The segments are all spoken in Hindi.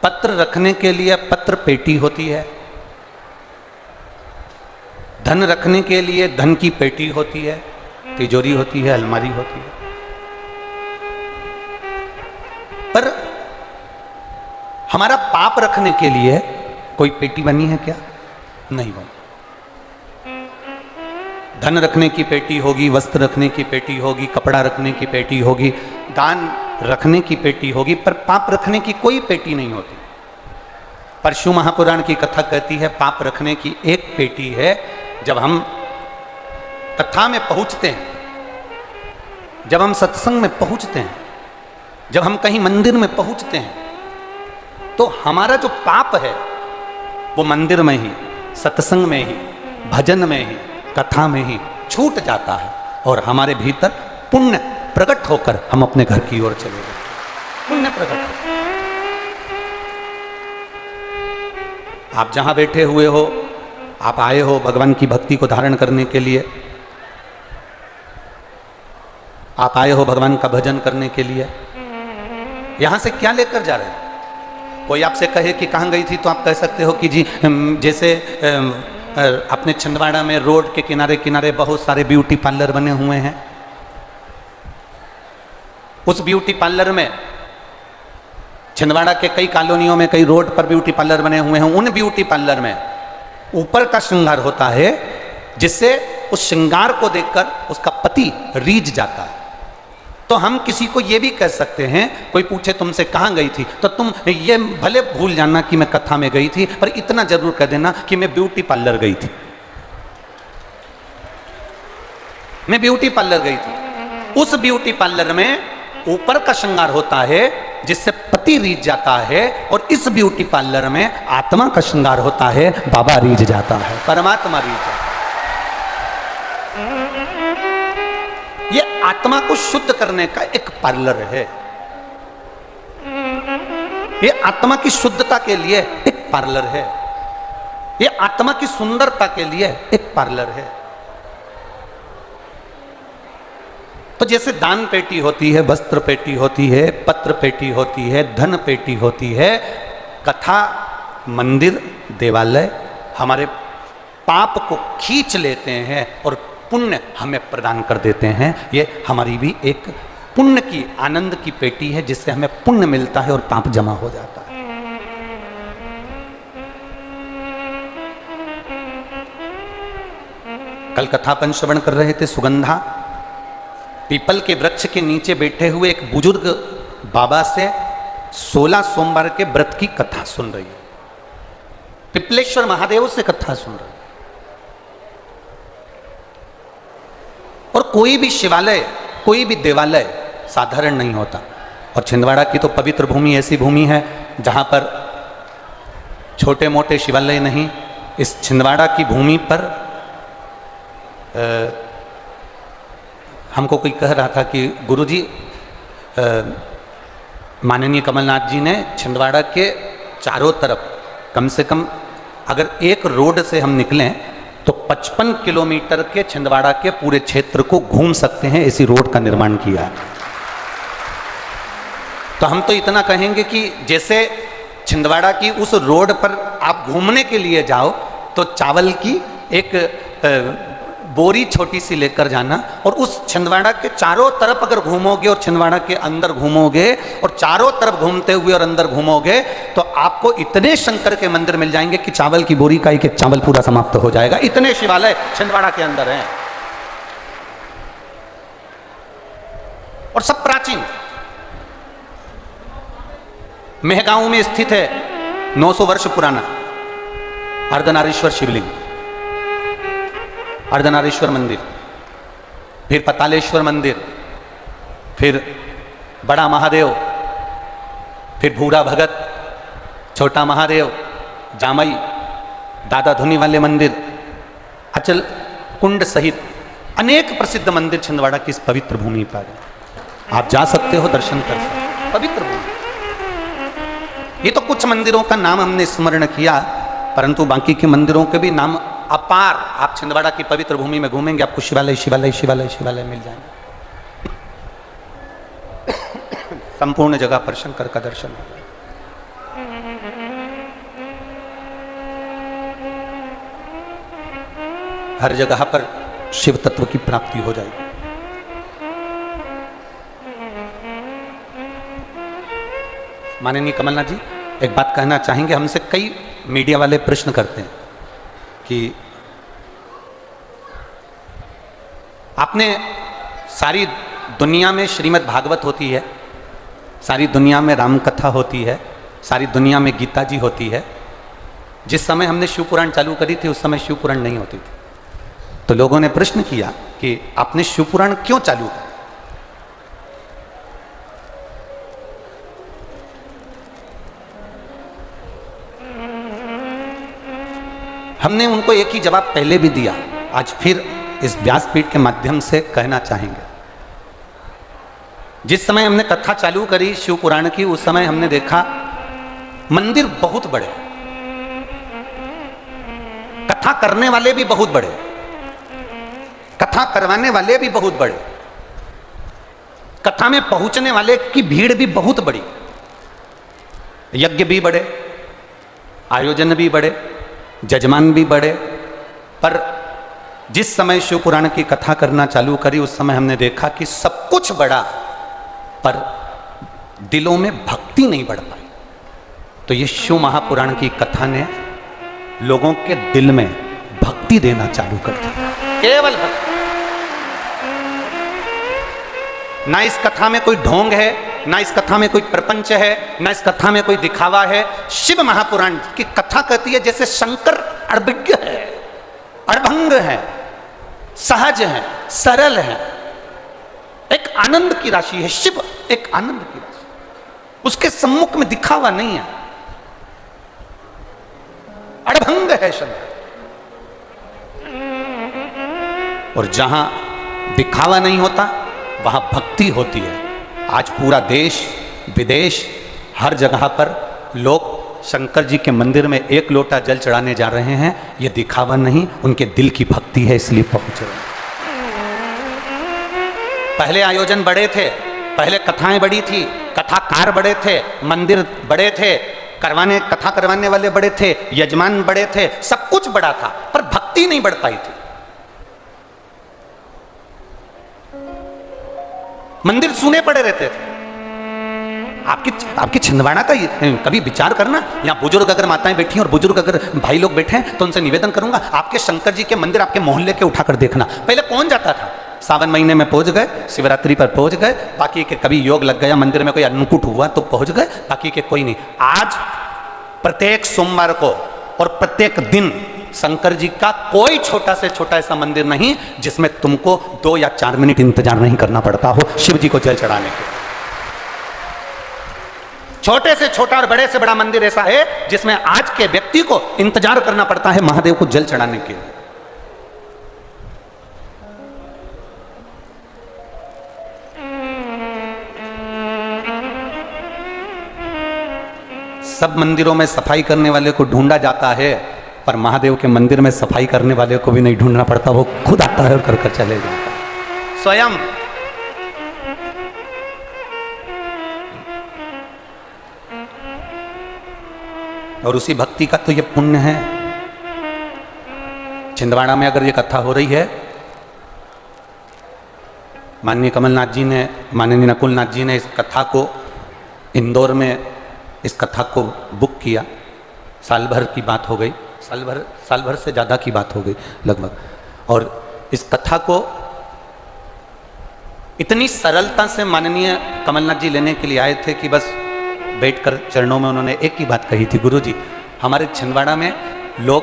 पत्र रखने के लिए पत्र पेटी होती है, धन रखने के लिए धन की पेटी होती है, तिजोरी होती है, अलमारी होती है। पर हमारा पाप रखने के लिए कोई पेटी बनी है क्या? नहीं बनी। धन रखने की पेटी होगी, वस्त्र रखने की पेटी होगी, कपड़ा रखने की पेटी होगी, दान रखने की पेटी होगी, पर पाप रखने की कोई पेटी नहीं होती। परशु महापुराण की कथा कहती है पाप रखने की एक पेटी है। जब हम कथा में पहुंचते हैं, जब हम सत्संग में पहुंचते हैं, जब हम कहीं मंदिर में पहुंचते हैं, तो हमारा जो पाप है वो मंदिर में ही, सत्संग में ही, भजन में ही, कथा में ही छूट जाता है और हमारे भीतर पुण्य प्रकट होकर हम अपने घर की ओर चले गए। पुण्य प्रकट। आप जहां बैठे हुए हो, आप आए हो भगवान की भक्ति को धारण करने के लिए, आप आए हो भगवान का भजन करने के लिए, यहां से क्या लेकर जा रहे हैं? कोई आपसे कहे कि कहां गई थी, तो आप कह सकते हो कि जी जैसे अपने छिंदवाड़ा में रोड के किनारे किनारे बहुत सारे ब्यूटी पार्लर बने हुए हैं, उस ब्यूटी पार्लर में, छिंदवाड़ा के कई कॉलोनियों में कई रोड पर ब्यूटी पार्लर बने हुए हैं, उन ब्यूटी पार्लर में ऊपर का श्रृंगार होता है जिससे उस श्रृंगार को देखकर उसका पति रीझ जाता है। तो हम किसी को ये भी कह सकते हैं, कोई पूछे तुमसे कहाँ गई थी, तो तुम ये भले भूल जाना कि मैं कथा में गई थी, पर इतना जरूर कह देना कि मैं ब्यूटी पार्लर गई थी, मैं ब्यूटी पार्लर गई थी। उस ब्यूटी पार्लर में ऊपर का श्रृंगार होता है जिससे पति रीझ जाता है, और इस ब्यूटी पार्लर में आत्मा का श्रृंगार होता है, बाबा रीझ जाता है, परमात्मा रीझ जाता है। ये आत्मा को शुद्ध करने का एक पार्लर है, ये आत्मा की शुद्धता के लिए एक पार्लर है, ये आत्मा की सुंदरता के लिए एक पार्लर है। तो जैसे दान पेटी होती है, वस्त्र पेटी होती है, पत्र पेटी होती है, धन पेटी होती है, कथा, मंदिर, देवालय हमारे पाप को खींच लेते हैं और पुण्य हमें प्रदान कर देते हैं। ये हमारी भी एक पुण्य की, आनंद की पेटी है जिससे हमें पुण्य मिलता है और पाप जमा हो जाता है। कल कथापन श्रवण कर रहे थे, सुगंधा पीपल के वृक्ष के नीचे बैठे हुए एक बुजुर्ग बाबा से 16 सोमवार के व्रत की कथा सुन रही है, पिपलेश्वर महादेव से कथा सुन रही है। और कोई भी शिवालय, कोई भी देवालय साधारण नहीं होता, और छिंदवाड़ा की तो पवित्र भूमि ऐसी भूमि है जहां पर छोटे मोटे शिवालय नहीं। इस छिंदवाड़ा की भूमि पर हमको कोई कह रहा था कि गुरुजी, माननीय कमलनाथ जी ने छिंदवाड़ा के चारों तरफ कम से कम अगर एक रोड से हम निकलें तो 55 किलोमीटर के छिंदवाड़ा के पूरे क्षेत्र को घूम सकते हैं, ऐसी रोड का निर्माण किया है। तो हम तो इतना कहेंगे कि जैसे छिंदवाड़ा की उस रोड पर आप घूमने के लिए जाओ तो चावल की एक बोरी छोटी सी लेकर जाना, और उस छिंदवाड़ा के चारों तरफ अगर घूमोगे और छिंदवाड़ा के अंदर घूमोगे और चारों तरफ घूमते हुए और अंदर घूमोगे तो आपको इतने शंकर के मंदिर मिल जाएंगे कि चावल की बोरी का एक एक चावल पूरा समाप्त हो जाएगा। इतने शिवालय छिंदवाड़ा के अंदर हैं और सब प्राचीन। मेहगांव में स्थित है 900 वर्ष पुराना अर्धनारीश्वर शिवलिंग, अर्धनारीश्वर मंदिर, फिर पतालेश्वर मंदिर, फिर बड़ा महादेव, फिर भूरा भगत, छोटा महादेव, जामई, दादा धुनी वाले मंदिर, अचल कुंड सहित अनेक प्रसिद्ध मंदिर छिंदवाड़ा की इस पवित्र भूमि पर आप जा सकते हो, दर्शन कर सकते हो। पवित्र भूमि। ये तो कुछ मंदिरों का नाम हमने स्मरण किया, परंतु बाकी के मंदिरों के भी नाम अपार। आप छिंदवाड़ा की पवित्र भूमि में घूमेंगे, आपको शिवालय शिवालय शिवालय शिवालय मिल जाएंगे। संपूर्ण जगह पर शंकर का दर्शन होगा। हर जगह पर शिव तत्व की प्राप्ति हो जाएगी। माननीय कमलनाथ जी, एक बात कहना चाहेंगे। हमसे कई मीडिया वाले प्रश्न करते हैं कि आपने सारी दुनिया में श्रीमद् भागवत होती है, सारी दुनिया में राम कथा होती है, सारी दुनिया में गीता जी होती है। जिस समय हमने शिव पुराण चालू करी थी उस समय शिव पुराण नहीं होती थी। तो लोगों ने प्रश्न किया कि आपने शिव पुराण क्यों चालू करा? हमने उनको एक ही जवाब पहले भी दिया, आज फिर इस व्यासपीठ के माध्यम से कहना चाहेंगे। जिस समय हमने कथा चालू करी शिव पुराण की, उस समय हमने देखा मंदिर बहुत बड़े, कथा करने वाले भी बहुत बड़े, कथा करवाने वाले भी बहुत बड़े, कथा में पहुंचने वाले की भीड़ भी बहुत बड़ी, यज्ञ भी बड़े, आयोजन भी बड़े, जजमान भी बड़े। पर जिस समय शिव पुराण की कथा करना चालू करी उस समय हमने देखा कि सब कुछ बड़ा, पर दिलों में भक्ति नहीं बढ़ पाई। तो ये शिव महापुराण की कथा ने लोगों के दिल में भक्ति देना चालू कर दिया, केवल भक्ति। ना इस कथा में कोई ढोंग है, ना इस कथा में कोई प्रपंच है, ना इस कथा में कोई दिखावा है। शिव महापुराण की कथा कहती है जैसे शंकर अड़भिज्ञ है, अड़भंग है, सहज है, सरल है, एक आनंद की राशि है। शिव एक आनंद की राशि, उसके सम्मुख में दिखावा नहीं है, अड़भंग है शंकर। और जहां दिखावा नहीं होता वहां भक्ति होती है। आज पूरा देश विदेश हर जगह पर लोग शंकर जी के मंदिर में एक लोटा जल चढ़ाने जा रहे हैं। ये दिखावा नहीं, उनके दिल की भक्ति है, इसलिए पहुंच रहे हैं। पहले आयोजन बड़े थे, पहले कथाएं बड़ी थी, कथाकार बड़े थे, मंदिर बड़े थे, कथा करवाने वाले बड़े थे, यजमान बड़े थे, सब कुछ बड़ा था, पर भक्ति नहीं बढ़ पाई थी। मंदिर सूने पड़े रहते थे। आपकी छिंदवाड़ा का कभी विचार करना, यहाँ बुजुर्ग अगर माताएं बैठी हैं और बुजुर्ग अगर भाई लोग बैठे हैं तो उनसे निवेदन करूंगा, आपके शंकर जी के मंदिर आपके मोहल्ले के उठाकर देखना। पहले कौन जाता था? सावन महीने में पहुंच गए, शिवरात्रि पर पहुंच गए, बाकी के कभी योग लग गया मंदिर में, कोई अन्नकूट हुआ तो पहुंच गए, बाकी के कोई नहीं। आज प्रत्येक सोमवार को और प्रत्येक दिन शंकर जी का कोई छोटा से छोटा ऐसा मंदिर नहीं जिसमें तुमको 2 या 4 मिनट इंतजार नहीं करना पड़ता हो शिव जी को जल चढ़ाने के। छोटे से छोटा और बड़े से बड़ा मंदिर ऐसा है जिसमें आज के व्यक्ति को इंतजार करना पड़ता है महादेव को जल चढ़ाने के लिए। सब मंदिरों में सफाई करने वाले को ढूंढा जाता है, पर महादेव के मंदिर में सफाई करने वाले को भी नहीं ढूंढना पड़ता, वो खुद आता है और कर चले जाता है स्वयं। और उसी भक्ति का तो ये पुण्य है। छिंदवाड़ा में अगर ये कथा हो रही है, माननीय कमलनाथ जी ने, माननीय नकुलनाथ जी ने इस कथा को इंदौर में इस कथा को बुक किया। साल भर की बात हो गई, साल भर से ज़्यादा की बात हो गई लगभग। और इस कथा को इतनी सरलता से माननीय कमलनाथ जी लेने के लिए आए थे कि बस बैठकर चरणों में उन्होंने एक ही बात कही थी, गुरु जी हमारे छिंदवाड़ा में लोग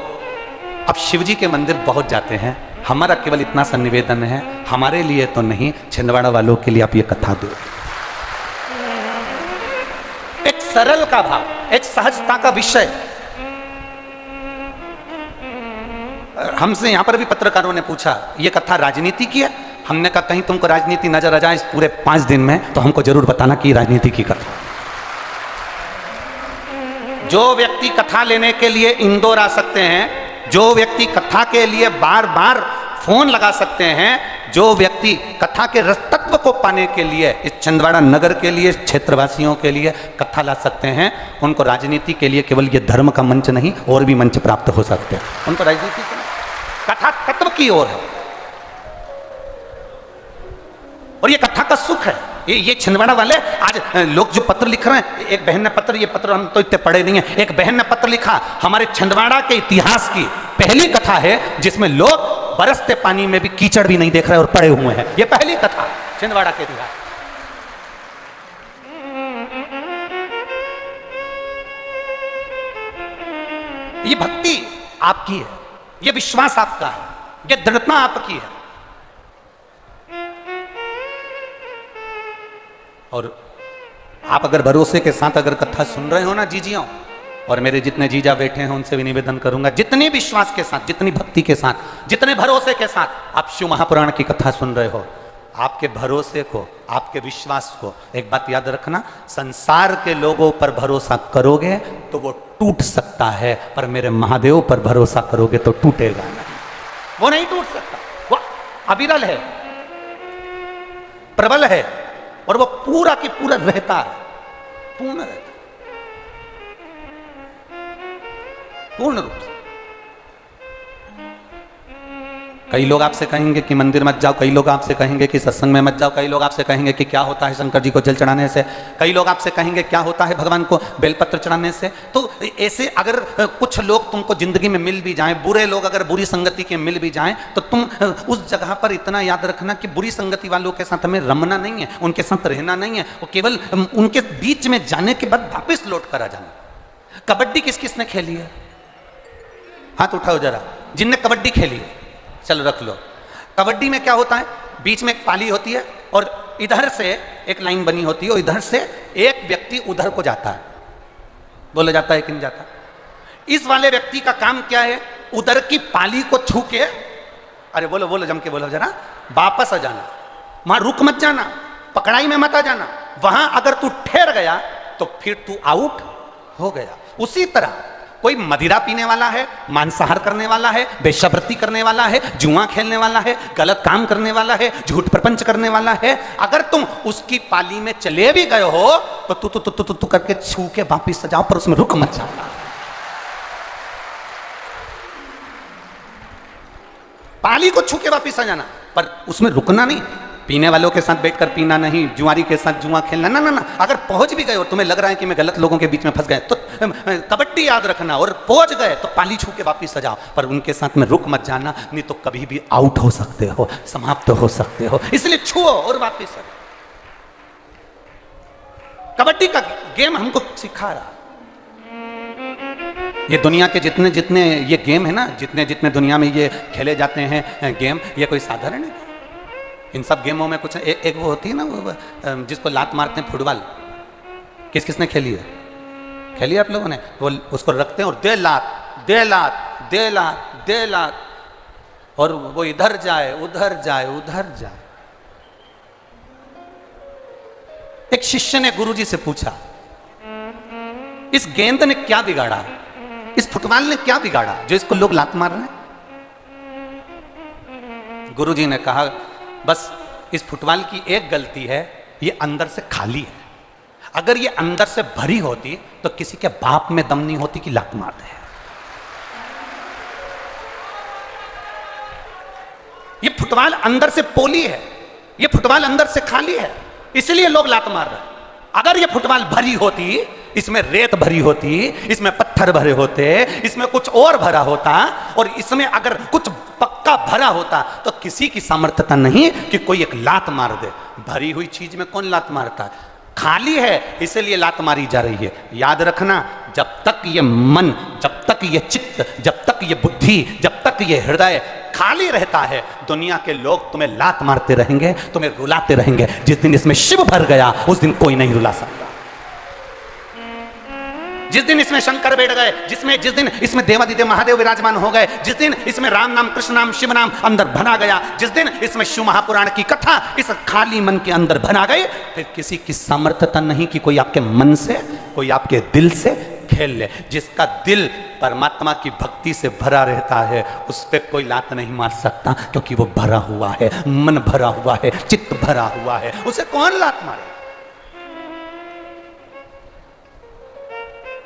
अब शिव जी के मंदिर बहुत जाते हैं, हमारा केवल इतना सा निवेदन है, हमारे लिए तो नहीं, छिंदवाड़ा वालों के लिए आप ये कथा दो। एक सरल का भाव, एक सहजता का विषय। हमसे यहां पर भी पत्रकारों ने पूछा ये कथा राजनीति की है? हमने कहा कहीं तुमको राजनीति नजर आ जाए इस पूरे 5 दिन में तो हमको जरूर बताना कि राजनीति की कथा। जो व्यक्ति कथा लेने के लिए इंदौर आ सकते हैं, जो व्यक्ति कथा के लिए बार बार फोन लगा सकते हैं, जो व्यक्ति कथा के रस तत्व को पाने के लिए इस छिंदवाड़ा नगर के लिए, क्षेत्रवासियों के लिए कथा ला सकते हैं, उनको राजनीति के लिए केवल ये धर्म का मंच नहीं और भी मंच प्राप्त हो सकते हैं। उनको राजनीति से कथा तत्व की ओर है, और ये कथा का सुख है। ये छिंदवाड़ा वाले आज लोग जो पत्र लिख रहे हैं, एक बहन ने पत्र, ये पत्र हम तो इतने पढ़े नहीं है, एक बहन ने पत्र लिखा, हमारे छिंदवाड़ा के इतिहास की पहली कथा है जिसमें लोग बरसते पानी में भी कीचड़ भी नहीं देख रहे और पड़े हुए हैं। ये पहली कथा छिंदवाड़ा के इतिहास। ये भक्ति आपकी है, ये विश्वास आपका है, ये दृढ़ता आपकी है। और आप अगर भरोसे के साथ अगर कथा सुन रहे हो ना जीजियों, और मेरे जितने जीजा बैठे हैं उनसे भी निवेदन करूंगा, जितने विश्वास के साथ, जितनी भक्ति के साथ, जितने भरोसे के साथ आप शिव महापुराण की कथा सुन रहे हो, आपके भरोसे को, आपके विश्वास को एक बात याद रखना, संसार के लोगों पर भरोसा करोगे तो वो टूट सकता है, पर मेरे महादेव पर भरोसा करोगे तो टूटेगा नहीं। वो नहीं टूट सकता, वो अविरल है, प्रबल है, और वो पूरा की पूरा रहता है, पूर्ण रहता है, पूर्ण रूप से। कई लोग आपसे कहेंगे कि मंदिर मत जाओ, कई लोग आपसे कहेंगे कि सत्संग में मत जाओ, कई लोग आपसे कहेंगे कि क्या होता है शंकर जी को जल चढ़ाने से, कई लोग आपसे कहेंगे क्या होता है भगवान को बेलपत्र चढ़ाने से। तो ऐसे अगर कुछ लोग तुमको जिंदगी में मिल भी जाएं, बुरे लोग अगर बुरी संगति के मिल भी जाएं, तो तुम उस जगह पर इतना याद रखना कि बुरी संगति वालों के साथ हमें रमना नहीं है, उनके साथ रहना नहीं है, वो केवल उनके बीच में जाने के बाद वापिस लौट कर आ जाना। कबड्डी किस किसने खेली है? हाथ उठाओ जरा, जिनने कबड्डी खेली है, चलो रख लो। कबड्डी में क्या होता है, बीच में एक पाली होती है और इधर से एक लाइन बनी होती है और इधर से एक व्यक्ति उधर को जाता है, बोला जाता है कि नहीं जाता। इस वाले व्यक्ति का काम क्या है, उधर की पाली को छू के, अरे बोलो बोलो जम के बोलो जरा, वापस आ जाना, वहां रुक मत जाना, पकड़ाई में मत आ जाना। वहां अगर तू ठहर गया तो फिर तू आउट हो गया। उसी तरह कोई मदिरा पीने वाला है, मांसाहार करने वाला है, वेश्यावृत्ति करने वाला है, जुआ खेलने वाला है, गलत काम करने वाला है, झूठ प्रपंच करने वाला है, अगर तुम उसकी पाली में चले भी गए हो तो तू करके छू के वापिस जाओ, पर उसमें रुक मत जाना। पाली को छू के वापिस आ जाना, पर उसमें रुकना नहीं। पीने वालों के साथ बैठकर पीना नहीं, जुआरी के साथ जुआ खेलना, ना ना ना। अगर पहुंच भी गए और तुम्हें लग रहा है कि मैं गलत लोगों के बीच में फंस गए, तो कबड्डी याद रखना, और पहुंच गए तो पाली छू के वापिस आ जाओ, पर उनके साथ में रुक मत जाना, नहीं तो कभी भी आउट हो सकते हो, समाप्त हो सकते हो। इसलिए छुओ और वापिस आ जाओ। कबड्डी का गेम हमको सिखा रहा। ये दुनिया के जितने जितने ये गेम है ना, जितने जितने दुनिया में ये खेले जाते हैं गेम, ये कोई साधारण है? इन सब गेमों में कुछ एक वो होती है ना, वो जिसको लात मारते हैं, फुटबॉल, किस किसने खेली है? खेली आप लोगों ने? वो उसको रखते हैं और दे लात दे लात दे लात दे लात, और वो इधर जाए उधर जाए उधर जाए। एक शिष्य ने गुरुजी से पूछा, इस गेंद ने क्या बिगाड़ा, इस फुटबॉल ने क्या बिगाड़ा जो इसको लोग लात मार रहे हैं? गुरुजी ने कहा, बस इस फुटबॉल की एक गलती है, ये अंदर से खाली है। अगर ये अंदर से भरी होती तो किसी के बाप में दम नहीं होती कि लात मार दे। ये फुटबॉल अंदर से पोली है, ये फुटबॉल अंदर से खाली है, इसलिए लोग लात मार रहे हैं। अगर ये फुटबॉल भरी होती, इसमें रेत भरी होती, इसमें पत्थर भरे होते, इसमें कुछ और भरा होता, और इसमें अगर कुछ पक्का भरा होता, तो किसी की सामर्थ्यता नहीं कि कोई एक लात मार दे। भरी हुई चीज में कौन लात मारता है? खाली है, इसलिए लात मारी जा रही है। याद रखना, जब तक ये मन, जब तक ये चित्त, जब तक ये बुद्धि, जब तक ये हृदय खाली रहता है, दुनिया के लोग तुम्हें लात मारते रहेंगे, तुम्हें रुलाते रहेंगे। जिस दिन इसमें शिव भर गया, उस दिन कोई नहीं रुला सकता। जिस दिन इसमें शंकर बैठ गए, जिस दिन इसमें देवादिदेव महादेव विराजमान हो गए, जिस दिन इसमें राम नाम, कृष्ण नाम, शिव नाम अंदर भरा गया, जिस दिन इसमें शिव महापुराण की कथा इस खाली मन के अंदर भरा गई, फिर किसी की सामर्थ्यता नहीं कि कोई आपके मन से, कोई आपके दिल से खेल ले। जिसका दिल परमात्मा की भक्ति से भरा रहता है उस पर कोई लात नहीं मार सकता, क्योंकि वो भरा हुआ है, मन भरा हुआ है, चित्त भरा हुआ है, उसे कौन लात मारे?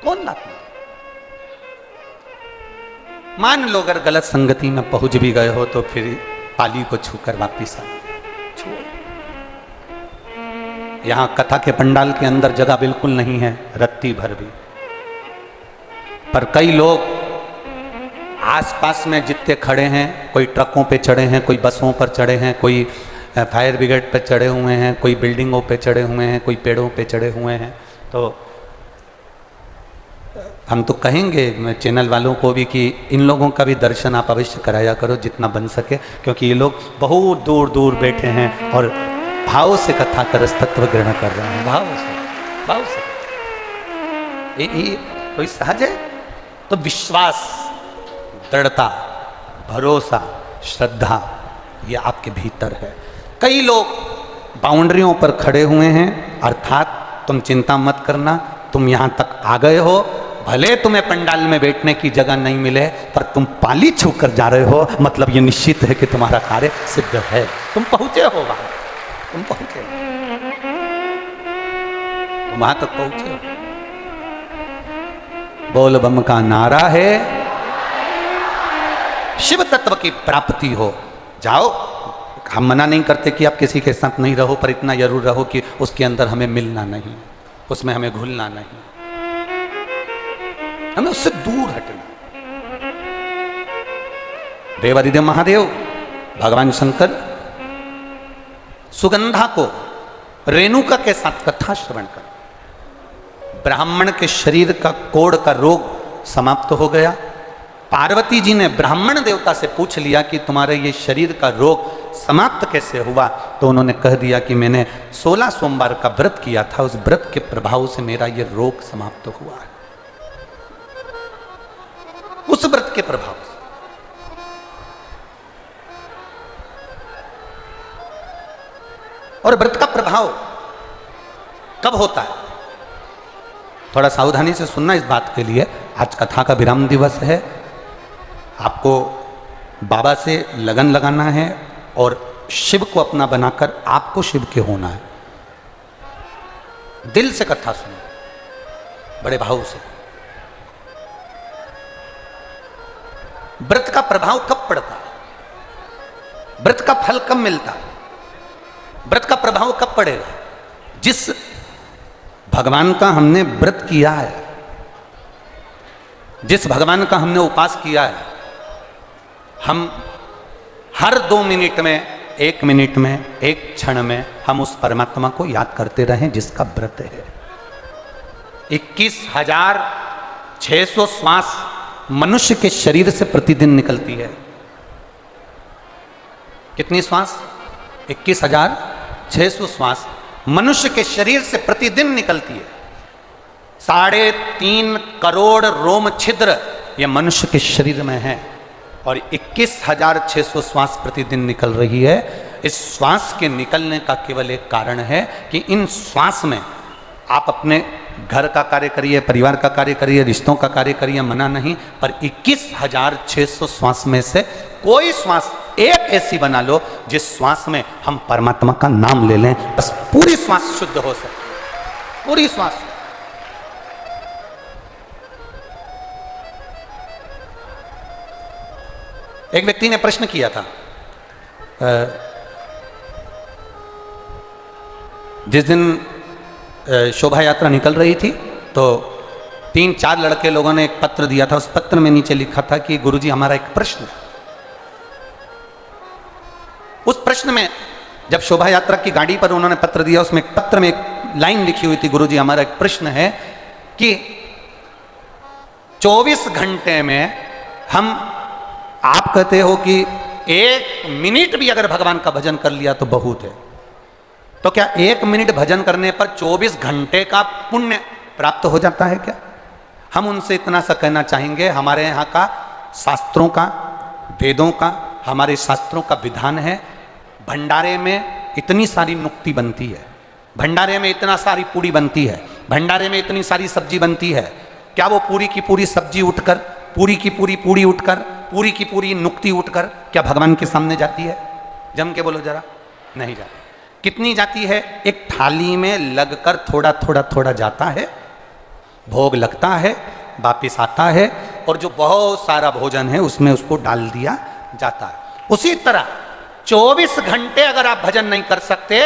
कौन लात मारे? मान लो अगर गलत संगति में पहुंच भी गए हो तो फिर पाली को छूकर वापिस आ छू। यहां कथा के पंडाल के अंदर जगह बिल्कुल नहीं है, रत्ती भर भी। पर कई लोग आसपास में जितने खड़े हैं, कोई ट्रकों पे चढ़े हैं, कोई बसों पर चढ़े हैं, कोई फायर ब्रिगेड पे चढ़े हुए हैं, कोई बिल्डिंगों पे चढ़े हुए हैं, कोई पेड़ों पे चढ़े हुए हैं। तो हम तो कहेंगे चैनल वालों को भी कि इन लोगों का भी दर्शन आप अवश्य कराया करो जितना बन सके, क्योंकि ये लोग बहुत दूर दूर बैठे हैं और भाव से कथा का रस तत्व ग्रहण कर रहे हैं। भाव से ये कोई सहज है? तो विश्वास, दृढ़ता, भरोसा, श्रद्धा ये आपके भीतर है। कई लोग बाउंड्रियों पर खड़े हुए हैं, अर्थात तुम चिंता मत करना, तुम यहां तक आ गए हो, भले तुम्हें पंडाल में बैठने की जगह नहीं मिले पर तुम पाली छूकर जा रहे हो, मतलब ये निश्चित है कि तुम्हारा कार्य सिद्ध है, तुम पहुंचे हो वहां, तुम पहुंचे हो, तुम वहां तक पहुंचे हो। बोल बम का नारा है, शिव तत्व की प्राप्ति हो। जाओ, हम मना नहीं करते कि आप किसी के साथ नहीं रहो, पर इतना जरूर रहो कि उसके अंदर हमें मिलना नहीं, उसमें हमें घुलना नहीं, हमें उससे दूर हटना। देवादिदेव महादेव भगवान शंकर सुगंधा को रेणुका के साथ कथा श्रवण कर ब्राह्मण के शरीर का कोढ़ का रोग समाप्त हो गया। पार्वती जी ने ब्राह्मण देवता से पूछ लिया कि तुम्हारे ये शरीर का रोग समाप्त कैसे हुआ? तो उन्होंने कह दिया कि मैंने 16 सोमवार का व्रत किया था, उस व्रत के प्रभाव से मेरा ये रोग समाप्त हुआ है, उस व्रत के प्रभाव से। और व्रत का प्रभाव कब होता है? थोड़ा सावधानी से सुनना इस बात के लिए। आज कथा का विराम दिवस है, आपको बाबा से लगन लगाना है और शिव को अपना बनाकर आपको शिव के होना है। दिल से कथा सुनो, बड़े भाव से। व्रत का प्रभाव कब पड़ता है? व्रत का फल कब मिलता है? व्रत का प्रभाव कब पड़ेगा? जिस भगवान का हमने व्रत किया है, जिस भगवान का हमने उपास किया है, हम हर 2 मिनट में, 1 मिनट में, 1 क्षण में हम उस परमात्मा को याद करते रहें जिसका व्रत है। 21,600 श्वास मनुष्य के शरीर से प्रतिदिन निकलती है। कितनी श्वास? 21,600 श्वास मनुष्य के शरीर से प्रतिदिन निकलती है। 3.5 करोड़ रोम छिद्र ये मनुष्य के शरीर में है और 21,600 श्वास प्रतिदिन निकल रही है। इस श्वास के निकलने का केवल एक कारण है कि इन श्वास में आप अपने घर का कार्य करिए, परिवार का कार्य करिए, रिश्तों का कार्य करिए, मना नहीं, पर 21,600 श्वास में से कोई श्वास एक ऐसी बना लो जिस श्वास में हम परमात्मा का नाम ले लें, बस पूरी श्वास शुद्ध हो सके, पूरी श्वास। एक व्यक्ति ने प्रश्न किया था, जिस दिन शोभा यात्रा निकल रही थी तो 3-4 लड़के लोगों ने एक पत्र दिया था। उस पत्र में नीचे लिखा था कि गुरुजी हमारा एक प्रश्न है। उस प्रश्न में जब शोभा यात्रा की गाड़ी पर उन्होंने पत्र दिया, उसमें एक पत्र में एक लाइन लिखी हुई थी, गुरुजी हमारा एक प्रश्न है कि 24 घंटे में हम, आप कहते हो कि 1 मिनट भी अगर भगवान का भजन कर लिया तो बहुत है, तो क्या 1 मिनट भजन करने पर 24 घंटे का पुण्य प्राप्त हो जाता है क्या? हम उनसे इतना सा कहना चाहेंगे, हमारे यहाँ का शास्त्रों का, वेदों का, हमारे शास्त्रों का विधान है, भंडारे में इतनी सारी नुक्ति बनती है, भंडारे में इतना सारी पूड़ी बनती है, भंडारे में इतनी सारी सब्जी बनती है क्या वो पूरी की पूरी सब्जी उठकर, पूरी की पूरी पूड़ी उठकर, पूरी की पूरी नुक्ती उठकर क्या भगवान के सामने जाती है? जम के बोलो जरा। नहीं जाती। कितनी जाती है? एक थाली में लगकर थोड़ा थोड़ा थोड़ा जाता है, भोग लगता है, वापिस आता है, और जो बहुत सारा भोजन है उसमें उसको डाल दिया जाता है। उसी तरह 24 घंटे अगर आप भजन नहीं कर सकते,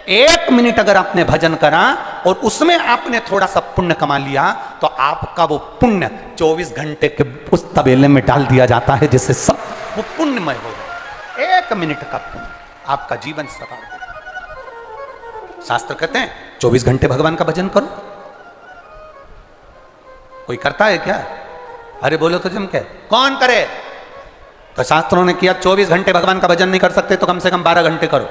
1 मिनट अगर आपने भजन करा और उसमें आपने थोड़ा सा पुण्य कमा लिया, तो आपका वो पुण्य 24 घंटे के उस तबेले में डाल दिया जाता है, जिससे सब वो पुण्यमय हो जाए। 1 मिनट का पुण्य, आपका जीवन सफल हो। शास्त्र कहते हैं 24 घंटे भगवान का भजन करो। कोई करता है क्या? अरे बोलो तो जम के, कौन करे? तो शास्त्रों ने किया 24 घंटे भगवान का भजन नहीं कर सकते तो कम से कम 12 घंटे करो।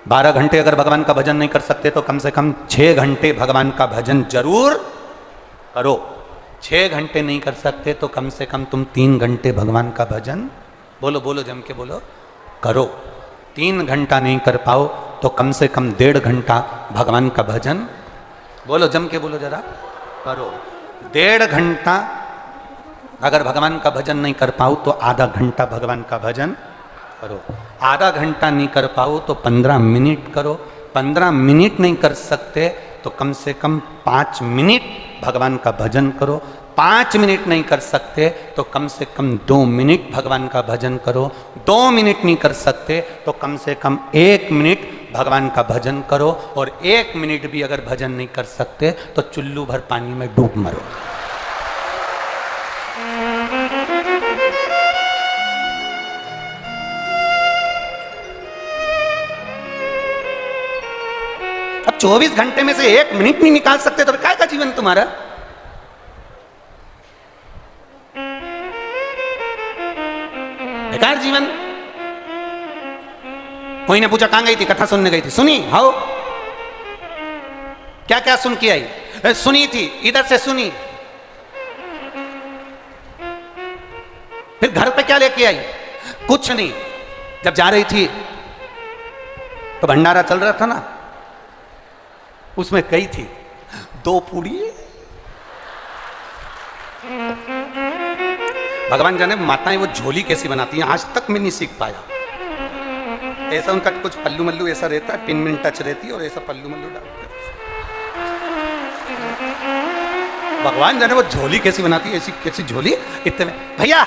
12 घंटे अगर भगवान का भजन नहीं कर सकते तो कम से कम 6 घंटे भगवान का भजन जरूर करो। 6 घंटे नहीं कर सकते तो कम से कम तुम 3 घंटे भगवान का भजन, बोलो बोलो जम के बोलो, करो। 3 घंटा नहीं कर पाओ तो कम से कम 1.5 घंटा भगवान का भजन, बोलो जम के बोलो जरा, करो। 1.5 घंटा अगर भगवान का भजन नहीं कर पाओ तो आधा घंटा भगवान का भजन करो। आधा घंटा नहीं कर पाओ तो 15 मिनट करो। 15 मिनट नहीं कर सकते तो कम से कम 5 मिनट भगवान का भजन करो। 5 मिनट नहीं कर सकते तो कम से कम 2 मिनट भगवान का भजन करो। 2 मिनट नहीं कर सकते तो कम से कम 1 मिनट भगवान का भजन करो। और 1 मिनट भी अगर भजन नहीं कर सकते तो चुल्लू भर पानी में डूब मरो। अब 24 घंटे में से 1 मिनट नहीं निकाल सकते तो क्या का जीवन तुम्हारा? बेकार जीवन। कोई ने पूछा कहां गई थी? कथा सुनने गई थी। सुनी? हाउ क्या क्या सुन के आई? सुनी थी, इधर से सुनी। फिर घर पे क्या लेके आई? कुछ नहीं। जब जा रही थी तो भंडारा चल रहा था ना, उसमें गई थी 2 पूड़ी। भगवान जाने माताएं वो झोली कैसी बनाती हैं, आज तक मैं नहीं सीख पाया। ऐसा उनका कुछ पल्लू मल्लू ऐसा रहता है, पिन मिन टच रहती है और ऐसा पल्लू मल्लू डालते हैं। भगवान जाने वो झोली कैसी बनाती है, ऐसी कैसी झोली। इतने में भैया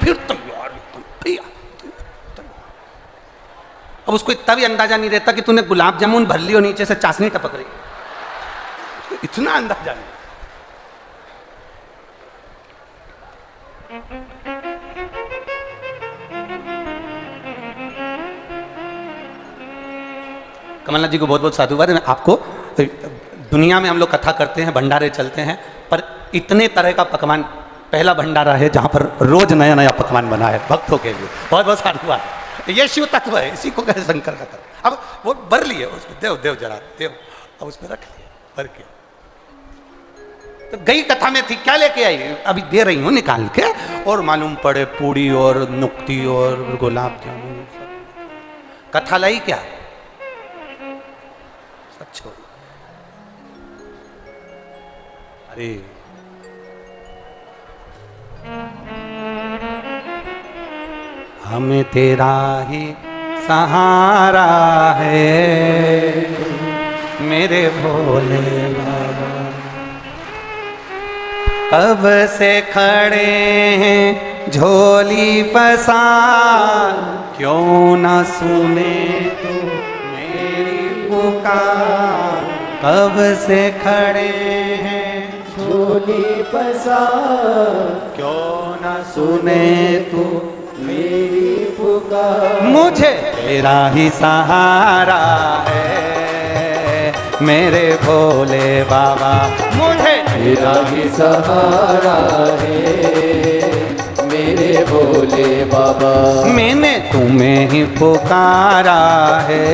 फिर तो यार भैया, अब उसको इतना भी अंदाजा नहीं रहता कि तूने गुलाब जामुन भर ली और नीचे से चाशनी टपक रही। इतना अंदाजा नहीं। कमलनाथ जी को बहुत बहुत साधुवाद। आपको दुनिया में हम लोग कथा करते हैं, भंडारे चलते हैं, पर इतने तरह का पकवान पहला भंडारा है जहां पर रोज नया नया पकवान बना है भक्तों के लिए। बहुत बहुत साधुवाद। ये शिव तत्व है, इसी को कहे शंकर का तत्व। अब वो भर लिए, उसको देव देव जरा देव, अब उसमें रख लिया भर के। तो गई कथा में थी, क्या लेके आई? अभी दे रही हूं निकाल के। और मालूम पड़े पूड़ी और नुक्ती और गुलाब जामुन। कथा लाई क्या? सब छोड़। अरे हमें तेरा ही सहारा है मेरे भोले बाबा। कब से खड़े हैं झोली पसार, क्यों ना सुने तू मेरी पुकार। कब से खड़े हैं झोली पसार, क्यों ना सुने तू मेरी पुकार। मुझे तेरा ही सहारा है मेरे भोले बाबा। मुझे तेरा ही सहारा है मेरे भोले बाबा। मैंने तुम्हें ही पुकारा है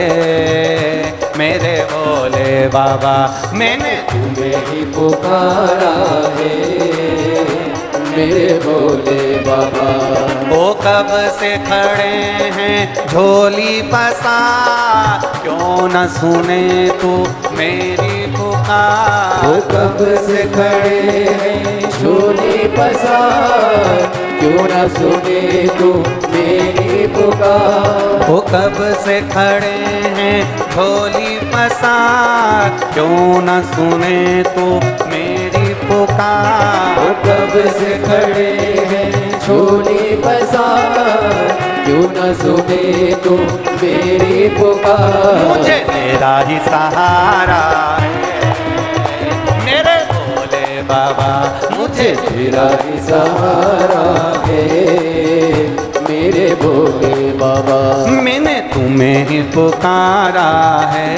मेरे भोले बाबा। मैंने तुम्हें ही पुकारा है मेरे भोले बाबा। वो कब से खड़े हैं झोली पसार, क्यों न सुने तू मेरी पुकार। पुकार। वो कब से खड़े हैं झोली पसार, क्यों न सुने तू मेरी पुकार। वो कब से खड़े हैं झोली पसार, क्यों न सुने तू मेरी पुकार। वो कब से खड़े हैं झोली पसार, क्यों न सुने तू मेरी पुकार। मुझे तेरा ही सहारा है मेरे भोले बाबा, मुझे तेरा ही सहारा है मेरे भोले बाबा। मैंने तुम्हें ही पुकारा है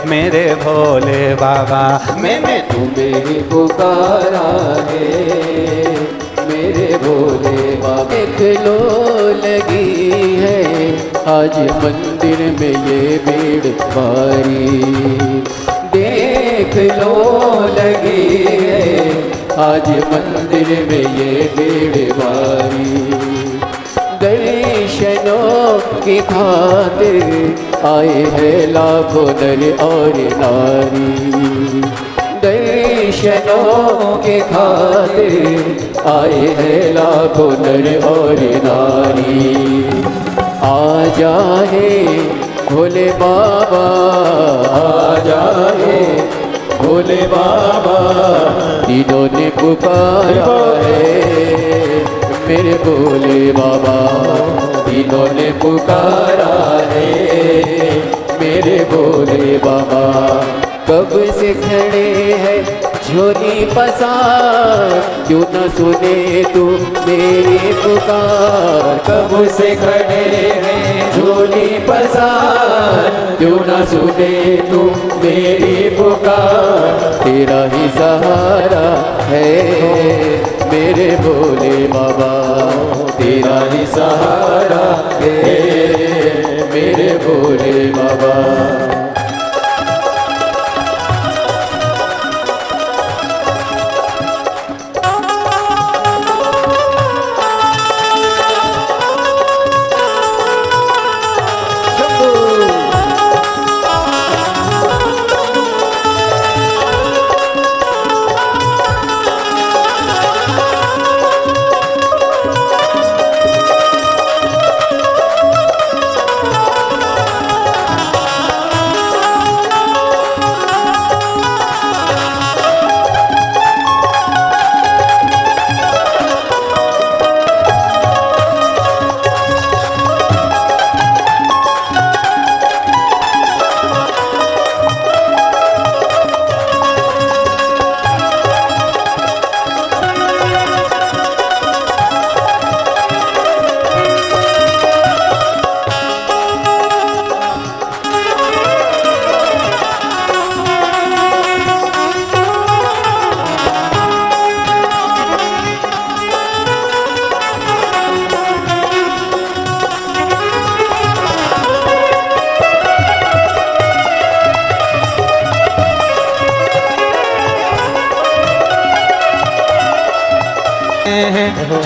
मेरे भोले बाबा। मैंने तुम्हें ही पुकारा है मेरे भोले बाबा। देख लो लगी है आज मंदिर में ये भीड़ भारी, देख लो लगी है आज मंदिर में ये भीड़ भारी। दर्शनों की खातिर आए हैं लाखों नर और नारी, दर्शनों के खातिर आए हैं लाखों नर और नारी। आ जाए भोले बाबा, आ जाए भोले बाबा, तीनों ने पुकारा है मेरे भोले बाबा। तीनों ने पुकारा है मेरे भोले बाबा। कब से खड़े हैं झोली पसार, क्यों न सुने तू मेरी पुकार। कब से खड़े हैं झोली पसार, क्यों न सुने तू मेरी पुकार। तेरा ही सहारा है मेरे भोले बाबा, तेरा ही सहारा है मेरे भोले बाबा।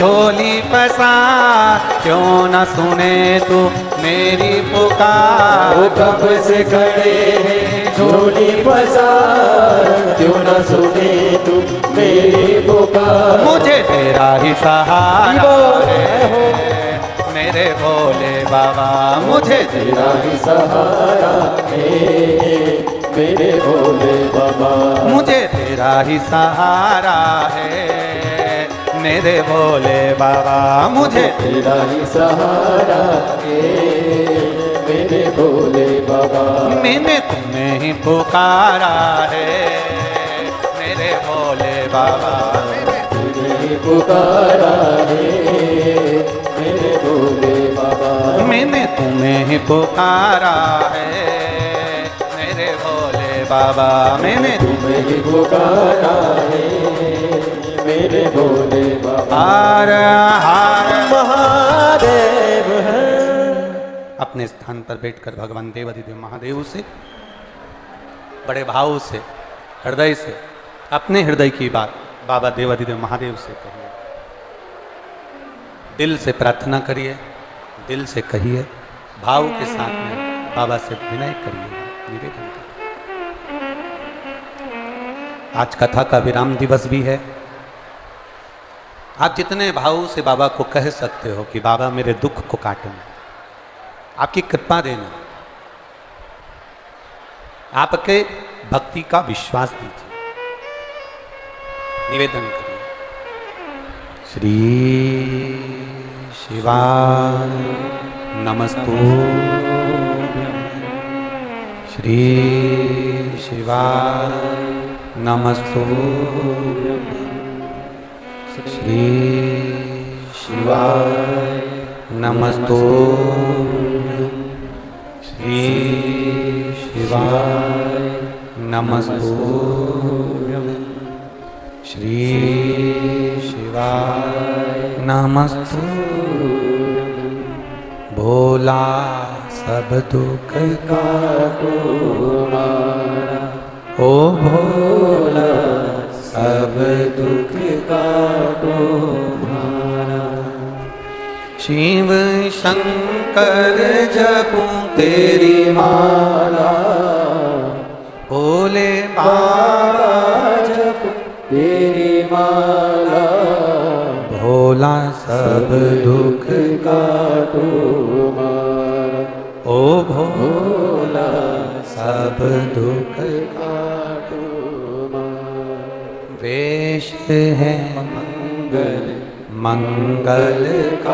झोली पसार, क्यों न सुने तू मेरी पुकार। वो कब से खड़े हैं झोली पसार, क्यों न सुने तू मेरी पुकार। मुझे तेरा ही सहारा है मेरे भोले बाबा, मुझे तेरा ही सहारा है मेरे भोले बाबा। मुझे तेरा ही सहारा है मेरे भोले बाबा। मुझे तेरा ही सहारा है मेरे भोले बाबा। मैंने तुम्हें ही पुकारा है मेरे भोले बाबा। तुझे ही पुकारा है मेरे भोले बाबा। मैंने तुम्हें ही पुकारा है मेरे भोले बाबा। मैंने तुम्हें ही पुकारा है मेरे भोले बाबा। हार हार महादेव है। अपने स्थान पर बैठकर भगवान देवाधिदेव महादेव से बड़े भाव से, हृदय से, अपने हृदय की बात बाबा देवाधिदेव महादेव से कहिए। दिल से प्रार्थना करिए, दिल से कहिए, भाव के साथ में बाबा से विनय करिए, निवेदन करिए। आज कथा का विराम दिवस भी है। आप जितने भाव से बाबा को कह सकते हो कि बाबा मेरे दुख को काटना, आपकी कृपा देना, आपके भक्ति का विश्वास दीजिए, निवेदन करिए। श्री शिवाय नमस्तु, श्री शिवाय नमस्तु, श्री शिवाय नमस्तु, श्री शिवाय नमस्तु, श्री शिवाय नमस्तु। भोला सब दुख काटो मारा, ओ भोला सब दुख काटो मारा। शिव शंकर जपूं तेरी माला, भोले बाबा जपूं तेरी माला। भोला सब दुख काटो मारा, ओ भोला सब दुख काटो मारा। वेश है मंगल मंगलकारी,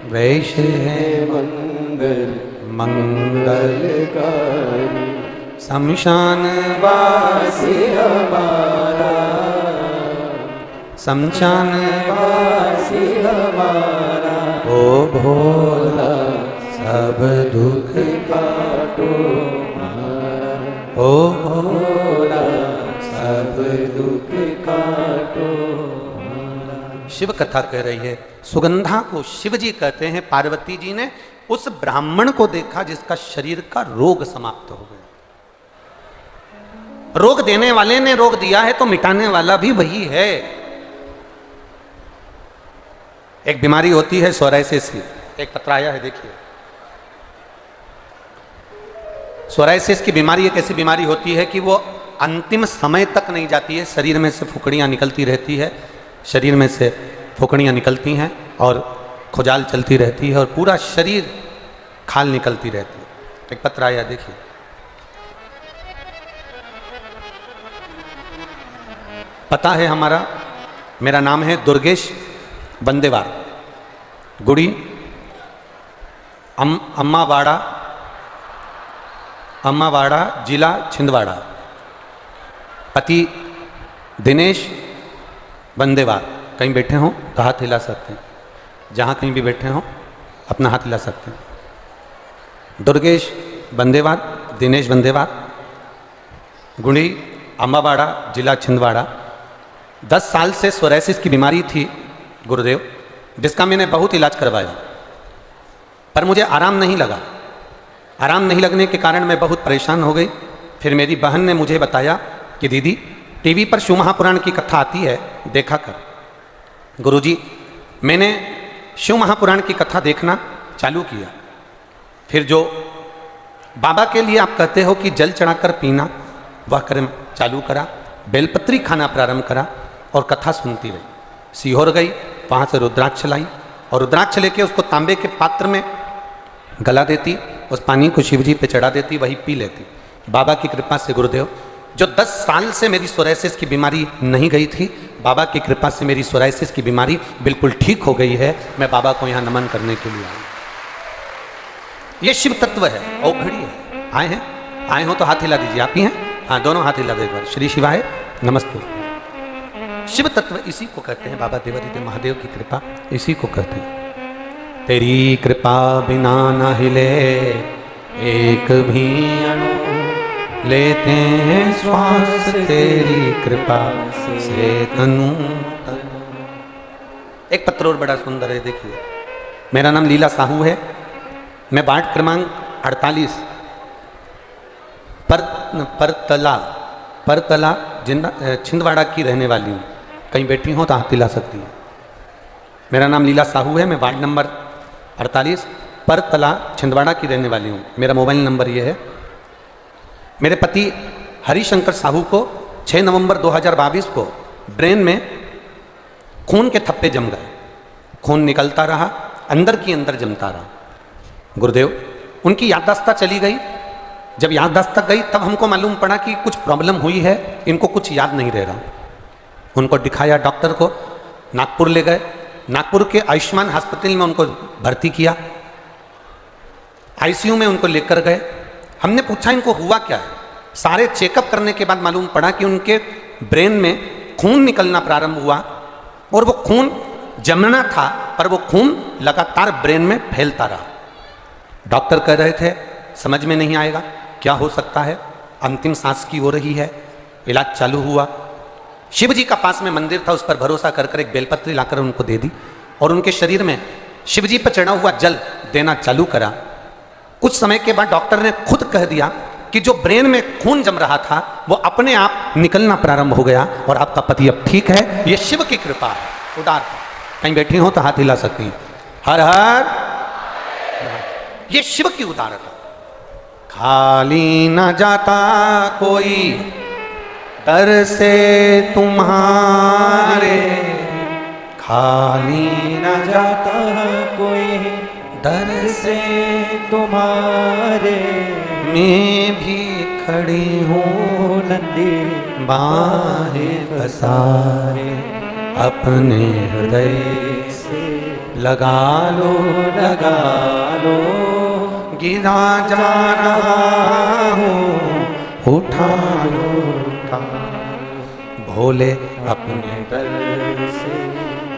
वेश है मंगल मंगलकारी। शमशान वासी हमारा, शमशान वासी हमारा। ओ भोला सब दुख काटो मारा, ओ भोला सब दुख काटो। शिव कथा कह रही है। सुगंधा को शिव जी कहते हैं। पार्वती जी ने उस ब्राह्मण को देखा जिसका शरीर का रोग समाप्त हो गया। रोग देने वाले ने रोग दिया है तो मिटाने वाला भी वही है। एक बीमारी होती है सोराइसिस की, एक पत्र आया है देखिए। सोराइसिस की बीमारी एक ऐसी बीमारी होती है कि वो अंतिम समय तक नहीं जाती है। शरीर में से फुकड़ियां निकलती रहती है, शरीर में से फुकड़ियां निकलती हैं और खुजाल चलती रहती है और पूरा शरीर खाल निकलती रहती है। एक पत्र आया देखिए। पता है हमारा, मेरा नाम है दुर्गेश बंदेवार, गुड़ी अम्मावाड़ा जिला छिंदवाड़ा। पति दिनेश बंदेवार। कहीं बैठे हों तो हाथ हिला सकते हैं, जहाँ कहीं भी बैठे हों अपना हाथ हिला सकते हैं। दुर्गेश बंदेवार, दिनेश बंदेवार, गुड़ी अम्बावाड़ा जिला छिंदवाड़ा। 10 साल से सोराइसिस की बीमारी थी गुरुदेव, जिसका मैंने बहुत इलाज करवाया, पर मुझे आराम नहीं लगा। आराम नहीं लगने के कारण मैं बहुत परेशान हो गई। फिर मेरी बहन ने मुझे बताया कि दीदी टीवी पर शिव महापुराण की कथा आती है, देखा कर। गुरुजी, मैंने शिव महापुराण की कथा देखना चालू किया। फिर जो बाबा के लिए आप कहते हो कि जल चढ़ाकर पीना, वह कर्म चालू करा। बेलपत्री खाना प्रारंभ करा और कथा सुनती रही। सीहोर गई, वहाँ से रुद्राक्ष लाई और रुद्राक्ष लेके उसको तांबे के पात्र में गला देती, उस पानी को शिवजी पे चढ़ा देती, वही पी लेती। बाबा की कृपा से गुरुदेव, जो 10 साल से मेरी सोराइसिस की बीमारी नहीं गई थी, बाबा की कृपा से मेरी सोराइसिस की बीमारी बिल्कुल ठीक हो गई है। मैं बाबा को यहाँ नमन करने के लिए आया। ये शिव तत्व है, औघड़ी है। आए हैं, आए हो तो हाथ हिला दीजिए। आप ही हैं? हाँ, दोनों हाथ हिला दे एक बार। श्री शिवाय नमस्ते। शिव तत्व इसी को कहते हैं। बाबा देवादिदेव महादेव की कृपा इसी को कहते हैं। तेरी कृपा बिना न हिले एक भी अणु, लेते हैं श्वास तेरी कृपा से तनु। एक पत्र और बड़ा सुंदर है, देखिए। मेरा नाम लीला साहू है। मैं वार्ड क्रमांक 48 परतला छिंदवाड़ा की रहने वाली हूँ। कहीं बैठी हो तो हाथ हिला सकती हैं। मेरा नाम लीला साहू है। मैं वार्ड नंबर 48 परतला छिंदवाड़ा की रहने वाली हूँ। मेरा मोबाइल नंबर ये है। मेरे पति हरिशंकर साहू को 6 नवंबर 2022 को ब्रेन में खून के थप्पे जम गए, खून निकलता रहा, अंदर की अंदर जमता रहा। गुरुदेव, उनकी याददाश्त चली गई। जब याददाश्त गई तब हमको मालूम पड़ा कि कुछ प्रॉब्लम हुई है, इनको कुछ याद नहीं रह रहा। उनको दिखाया डॉक्टर को, नागपुर ले गए, नागपुर के आयुष्मान हॉस्पिटल में उनको भर्ती किया, आईसीयू में उनको लेकर गए। हमने पूछा इनको हुआ क्या है। सारे चेकअप करने के बाद मालूम पड़ा कि उनके ब्रेन में खून निकलना प्रारंभ हुआ और वो खून जमना था, पर वो खून लगातार ब्रेन में फैलता रहा। डॉक्टर कह रहे थे समझ में नहीं आएगा क्या हो सकता है, अंतिम सांस की हो रही है। इलाज चालू हुआ। शिव जी का पास में मंदिर था, उस पर भरोसा कर एक बेलपत्री लाकर उनको दे दी और उनके शरीर में शिव जी पर चढ़ा हुआ जल देना चालू करा। कुछ समय के बाद डॉक्टर ने खुद कह दिया कि जो ब्रेन में खून जम रहा था वो अपने आप निकलना प्रारंभ हो गया और आपका पति अब ठीक है। ये शिव की कृपा है, उदार। कहीं बैठी हो तो हाथ हिला सकती हैं। हर हर, ये शिव की उदारता। खाली न जाता कोई दर से तुम्हारे, खाली न जाता कोई दर से तुम्हारे, मैं भी खड़ी हूँ नंदी बाहें पसारे, अपने हृदय से लगा लो लगा लो, गिरा जा रहा हूँ उठा लो उठा, भोले अपने दर से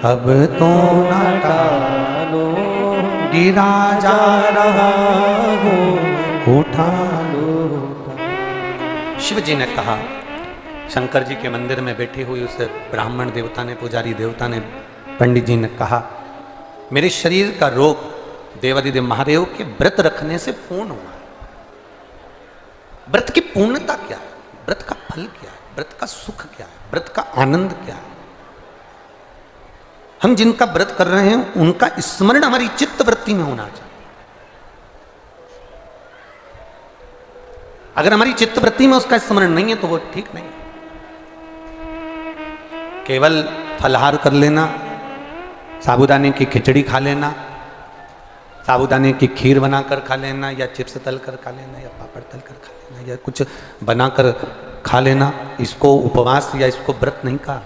अब तो न टालो, गिरा जा रहा हूँ उठा लो। लो। शिव जी ने कहा, शंकर जी के मंदिर में बैठी हुई उस ब्राह्मण देवता ने, पुजारी देवता ने, पंडित जी ने कहा मेरे शरीर का रोग देवादिदेव महादेव के व्रत रखने से पूर्ण हुआ। व्रत की पूर्णता क्या है, व्रत का फल क्या है, व्रत का सुख क्या है, व्रत का आनंद क्या है। हम जिनका व्रत कर रहे हैं उनका स्मरण हमारी चित्त वृत्ति में होना चाहिए। अगर हमारी चित्त वृत्ति में उसका स्मरण नहीं है तो वो ठीक नहीं। केवल फलाहार कर लेना, साबूदाने की खिचड़ी खा लेना, साबूदाने की खीर बनाकर खा लेना, या चिप्स तल कर खा लेना, या पापड़ तल कर खा लेना, या कुछ बनाकर खा लेना, इसको उपवास या इसको व्रत नहीं कहा।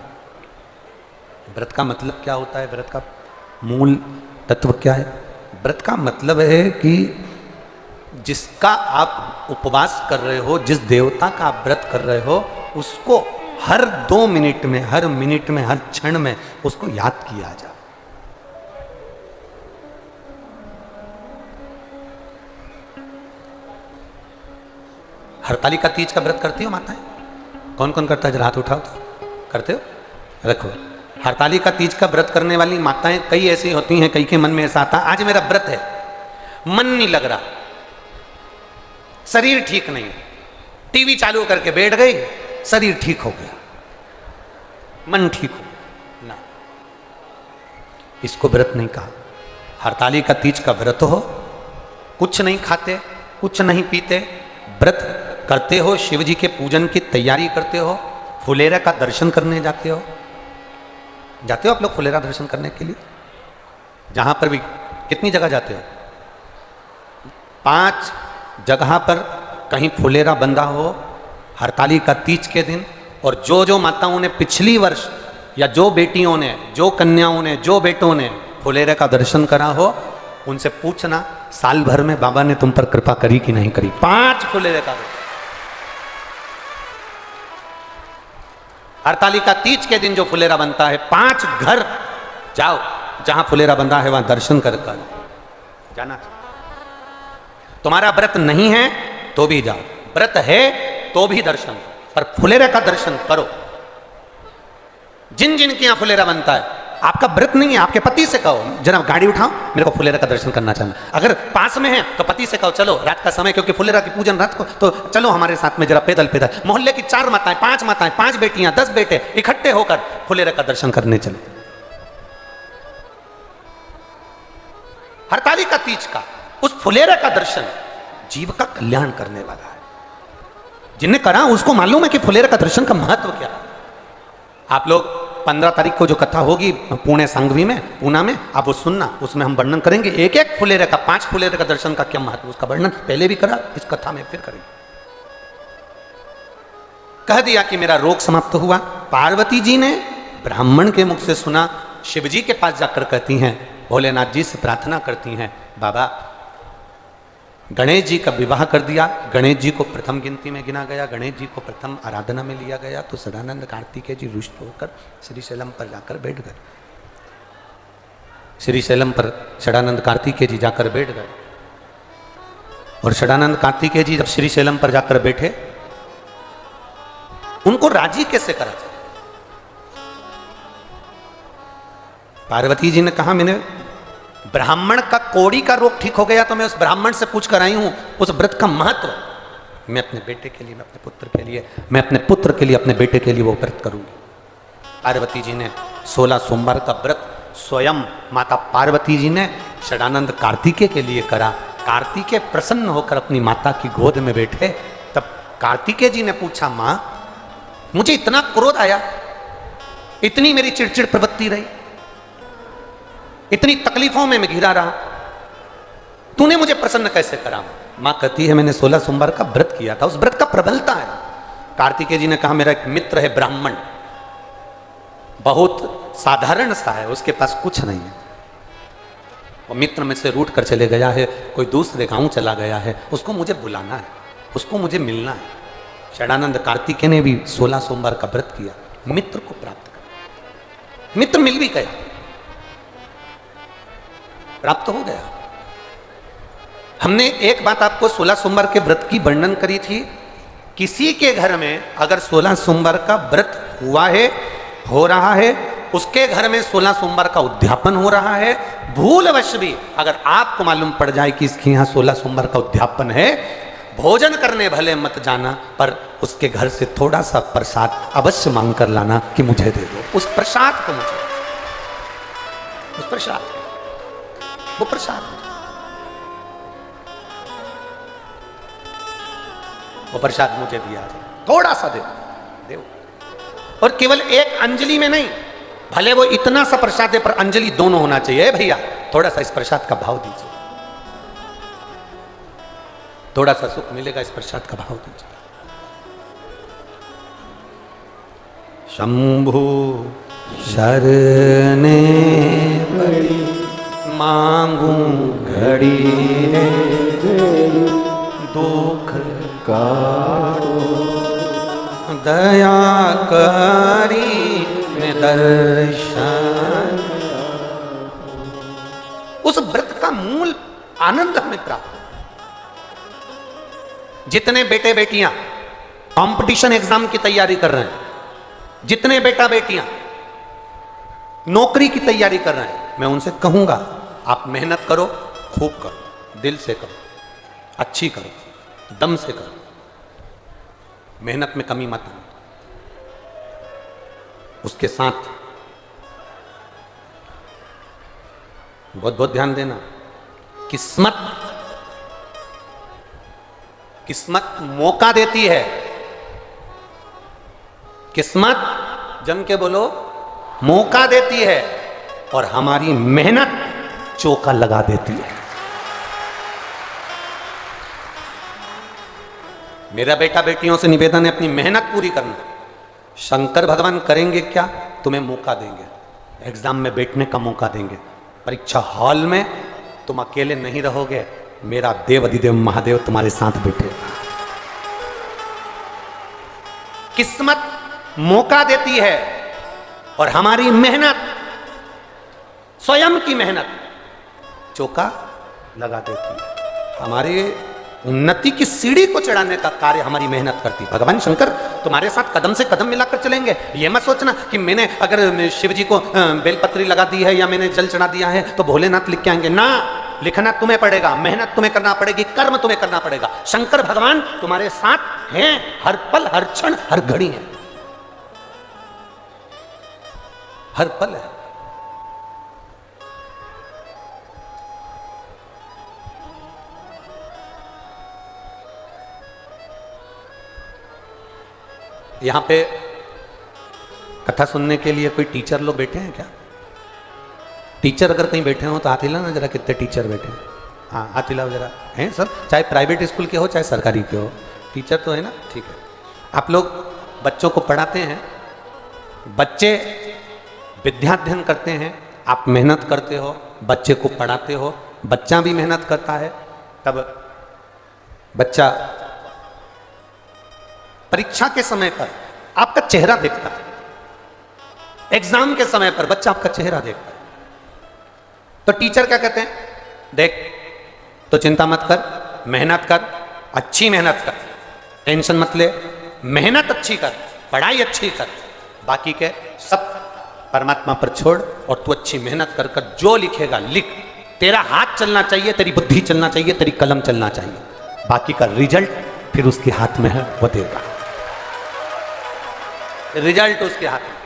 व्रत का मतलब क्या होता है, व्रत का मूल तत्व क्या है? व्रत का मतलब है कि जिसका आप उपवास कर रहे हो, जिस देवता का आप व्रत कर रहे हो, उसको हर 2 मिनट में, हर मिनट में, हर क्षण में उसको याद किया जाए। हरतालिका तीज का व्रत करती हो माताएं? कौन कौन करता है, जरा हाथ उठाओ तो। करते हो? रखो। हरतालिका तीज का व्रत करने वाली माताएं कई ऐसी होती हैं, कई के मन में ऐसा आता आज मेरा व्रत है, मन नहीं लग रहा, शरीर ठीक नहीं है, टीवी चालू करके बैठ गई, शरीर ठीक हो गया, मन ठीक हो ना, इसको व्रत नहीं कहा। हरतालिका तीज का व्रत हो, कुछ नहीं खाते, कुछ नहीं पीते, व्रत करते हो, शिव जी के पूजन की तैयारी करते हो, फुलेरा का दर्शन करने जाते हो। जाते हो आप लोग फुलेरा दर्शन करने के लिए? जहां पर भी कितनी जगह जाते हो? 5 जगह पर कहीं फुलेरा बंधा हो हरतालिका तीज के दिन। और जो जो माताओं ने पिछली वर्ष, या जो बेटियों ने, जो कन्याओं ने, जो बेटों ने फुलेरा का दर्शन करा हो, उनसे पूछना साल भर में बाबा ने तुम पर कृपा करी कि नहीं करी। 5 फुलेरे का हरतालिका तीज के दिन जो फुलेरा बनता है, 5 घर जाओ जहां फुलेरा बंधा है, वहां दर्शन कर जाना। तुम्हारा व्रत नहीं है तो भी जाओ, व्रत है तो भी दर्शन, पर फुलेरा का दर्शन करो। जिन जिन के यहां फुलेरा बनता है, आपका व्रत नहीं है, आपके पति से कहो जरा गाड़ी उठाओ, मेरे को फुलेरा का दर्शन करना चाहूंगा। अगर पास में है तो पति से कहो चलो रात का समय, क्योंकि फुलेरा की पूजन रात को, तो चलो हमारे साथ में जरा पैदल पैदल। मोहल्ले की 4 माताएं, 5 माताएं, 5 बेटियां, 10 बेटे इकट्ठे होकर फुलेरा का दर्शन करने चलो। हरतालिका तीज का उस फुलेरा का दर्शन जीव का कल्याण करने वाला है। जिनने करा उसको मालूम है कि फुलेरे का दर्शन का महत्व क्या है। आप लोग 15 तारीख को जो कथा होगी पुणे संघवी में, पूना में, आप वो सुनना, उसमें हम वर्णन करेंगे एक एक फुलेरे का, 5 फुलेरे का दर्शन का क्या महत्व, उसका वर्णन पहले भी करा, इस कथा में फिर करेंगे। कह दिया कि मेरा रोग समाप्त हुआ। पार्वती जी ने ब्राह्मण के मुख से सुना, शिव जी के पास जाकर कहती हैं, भोलेनाथ जी से प्रार्थना करती हैं, बाबा गणेश जी का विवाह कर दिया, गणेश जी को प्रथम गिनती में गिना गया, गणेश जी को प्रथम आराधना में लिया गया, तो सदानंद कार्तिकेय जी रुष्ट होकर श्रीशैलम पर जाकर बैठ गए। श्रीशैलम पर सदानंद कार्तिकेय जी जाकर बैठ गए, और सदानंद कार्तिकेय जी जब श्रीशैलम पर जाकर बैठे, उनको राजी कैसे करा जाए। पार्वती जी ने कहा, मैंने ब्राह्मण का कोड़ी का रोग ठीक हो गया तो मैं उस ब्राह्मण से पूछ कर आई हूं उस व्रत का महत्व। मैं अपने बेटे के लिए, मैं अपने पुत्र के लिए, मैं अपने पुत्र के लिए, अपने बेटे के लिए वो व्रत करूंगी। पार्वती जी ने 16 सोमवार का व्रत स्वयं माता पार्वती जी ने षडानंद कार्तिकेय के लिए करा। कार्तिकेय प्रसन्न होकर अपनी माता की गोद में बैठे। तब कार्तिकेय जी ने पूछा, मां मुझे इतना क्रोध आया, इतनी मेरी चिड़चिड़ प्रवृत्ति रही, इतनी तकलीफों में मैं घिरा रहा, तूने मुझे प्रसन्न कैसे करा। मां कहती है, मैंने 16 सोमवार का व्रत किया था, उस व्रत का प्रबलता है। कार्तिकेय जी ने कहा, मेरा एक मित्र है ब्राह्मण, बहुत साधारण सा है, उसके पास कुछ नहीं है, वो मित्र में से रूठ कर चले गया है, कोई दूसरे गांव चला गया है, उसको मुझे बुलाना है, उसको मुझे मिलना है। षडानंद कार्तिकेय ने भी 16 सोमवार का व्रत किया, मित्र को प्राप्त कर, मित्र मिल भी गया, प्राप्त हो गया। हमने एक बात आपको 16 सोमवार के व्रत की वर्णन करी थी, किसी के घर में अगर 16 सोमवार का व्रत हुआ है, हो रहा है, उसके घर में 16 सोमवार का उद्यापन हो रहा है, भूलवश भी अगर आपको मालूम पड़ जाए कि इसके यहाँ 16 सोमवार का उद्यापन है, भोजन करने भले मत जाना, पर उसके घर से थोड़ा सा प्रसाद अवश्य मांग कर लाना कि मुझे दे दो उस प्रसाद को, मुझे उस प्रसाद, वो प्रसाद, वो प्रसाद मुझे दिया जाए, थोड़ा सा दे, और केवल एक अंजलि में नहीं, भले वो इतना सा प्रसाद है पर अंजलि दोनों होना चाहिए। भैया थोड़ा सा इस प्रसाद का भाव दीजिए, थोड़ा सा सुख मिलेगा, इस प्रसाद का भाव दीजिए। शंभु शरणे बड़ी मांगू घड़ी ने दुख काटो, दया करी दर्शन। उस व्रत का मूल आनंद हमें प्राप्त। जितने बेटे बेटियां कंपटीशन एग्जाम की तैयारी कर रहे हैं, जितने बेटा बेटियां नौकरी की तैयारी कर रहे हैं, मैं उनसे कहूंगा आप मेहनत करो, खूब करो, दिल से करो, अच्छी करो, दम से करो, मेहनत में कमी मत आना। उसके साथ बहुत बहुत ध्यान देना, किस्मत किस्मत मौका देती है, किस्मत जम के बोलो मौका देती है, और हमारी मेहनत चौका लगा देती है। मेरा बेटा बेटियों से निवेदन है अपनी मेहनत पूरी करना। शंकर भगवान करेंगे क्या? तुम्हें मौका देंगे, एग्जाम में बैठने का मौका देंगे, परीक्षा हॉल में तुम अकेले नहीं रहोगे, मेरा देव अधिदेव महादेव तुम्हारे साथ बैठे। किस्मत मौका देती है और हमारी मेहनत, स्वयं की मेहनत चौका लगा देती है। हमारे उन्नति की सीढ़ी को चढ़ाने का कार्य हमारी मेहनत करती है। भगवान शंकर तुम्हारे साथ कदम से कदम मिलाकर चलेंगे। ये मत सोचना कि मैंने अगर शिव जी को बेलपत्री लगा दी है या मैंने जल चढ़ा दिया है तो भोलेनाथ लिख के आएंगे। ना, लिखना तुम्हें पड़ेगा, मेहनत तुम्हें करना पड़ेगी, कर्म तुम्हें करना पड़ेगा। शंकर भगवान तुम्हारे साथ हैं, हर पल, हर क्षण, हर घड़ी है, हर पल है। यहाँ पे कथा सुनने के लिए कोई टीचर लोग बैठे हैं क्या? टीचर अगर कहीं बैठे हो तो हाथ हिलाओ ना जरा, कितने टीचर बैठे हैं? हाँ हाथ हिलाओ जरा। हैं सब, चाहे प्राइवेट स्कूल के हो चाहे सरकारी के हो, टीचर तो है ना? ठीक है। आप लोग बच्चों को पढ़ाते हैं, बच्चे विद्याध्ययन करते हैं, आप मेहनत करते हो, बच्चे को पढ़ाते हो, बच्चा भी मेहनत करता है, तब बच्चा परीक्षा के समय पर आपका चेहरा देखता है, एग्जाम के समय पर बच्चा आपका चेहरा देखता है। तो टीचर क्या कहते हैं? देख तो चिंता मत कर, मेहनत कर, अच्छी मेहनत कर, टेंशन मत ले, मेहनत अच्छी कर, पढ़ाई अच्छी कर, बाकी के सब परमात्मा पर छोड़ और तू अच्छी मेहनत कर कर जो लिखेगा लिख। तेरा हाथ चलना चाहिए, तेरी बुद्धि चलना चाहिए, तेरी कलम चलना चाहिए, बाकी का रिजल्ट फिर उसके हाथ में है, वो देगा। रिजल्ट उसके हाथ में।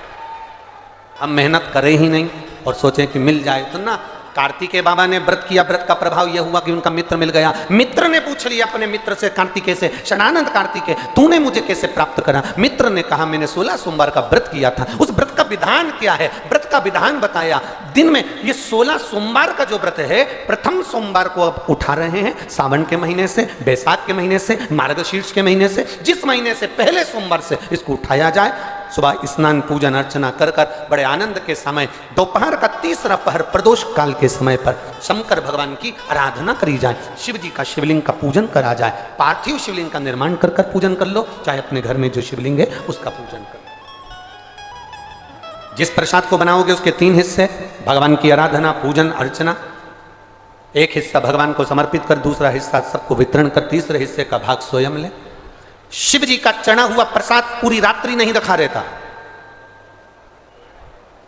हम मेहनत करें ही नहीं और सोचें कि मिल जाए तो ना। कार्तिकेय बाबा ने व्रत किया, व्रत का प्रभाव यह हुआ कि उनका मित्र मिल गया। मित्र ने पूछ लिया अपने मित्र से, कार्तिकेय से, शनानंद कार्तिकेय तूने मुझे कैसे प्राप्त करा? मित्र ने कहा मैंने 16 सोमवार का व्रत किया था। उस व्रत का विधान क्या है? व्रत का विधान बताया। दिन में ये 16 सोमवार का जो व्रत है, प्रथम सोमवार को अब उठा रहे हैं, सावन के महीने से, बैसाख के महीने से, मार्गशीर्ष के महीने से, जिस महीने से पहले सोमवार से इसको उठाया जाए। सुबह स्नान पूजन अर्चना कर कर बड़े आनंद के समय, दोपहर का तीसरा पहर प्रदोष काल के समय पर शंकर भगवान की आराधना करी जाए, शिव जी का शिवलिंग का पूजन करा जाए। पार्थिव शिवलिंग का निर्माण कर कर पूजन कर लो, चाहे अपने घर में जो शिवलिंग है उसका पूजन कर लो। जिस प्रसाद को बनाओगे उसके 3 हिस्से, भगवान की आराधना, पूजन, अर्चना। एक हिस्सा भगवान को समर्पित कर, दूसरा हिस्सा सबको वितरण कर, तीसरे हिस्से का भाग स्वयं ले। शिव जी का चढ़ा हुआ प्रसाद पूरी रात्रि नहीं रखा रहता।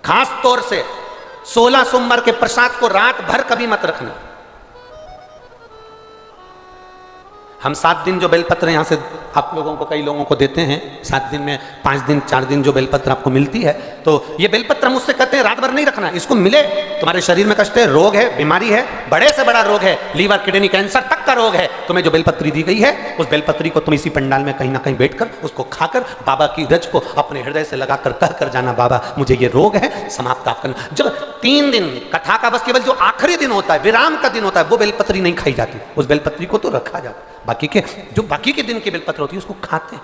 खास तौर से 16 सोमवार के प्रसाद को रात भर कभी मत रखना। हम 7 दिन जो बेलपत्र यहां से आप लोगों को, कई लोगों को देते हैं, 7 दिन में 5 दिन 4 दिन जो बेलपत्र आपको मिलती है, तो ये बेलपत्र मुझसे कहते हैं रात भर नहीं रखना। इसको मिले, तुम्हारे शरीर में कष्ट है, रोग है, बीमारी है, बड़े से बड़ा रोग है, लीवर किडनी कैंसर तक का रोग है, तुम्हें जो बेलपत्री दी गई है उस बेलपत्री को तुम इसी पंडाल में कहीं ना कहीं बैठकर उसको खाकर बाबा की रज को अपने हृदय से लगाकर कह कर जाना, बाबा मुझे ये रोग है, समाप्त आप करना। जब 3 दिन कथा का बस केवल जो आखिरी दिन होता है, विराम का दिन होता है, वो बेलपत्री नहीं खाई जाती, उस बेलपत्री को तो रखा जाता। बाकी के जो बाकी के दिन की बेलपत्र होती है उसको खाते हैं।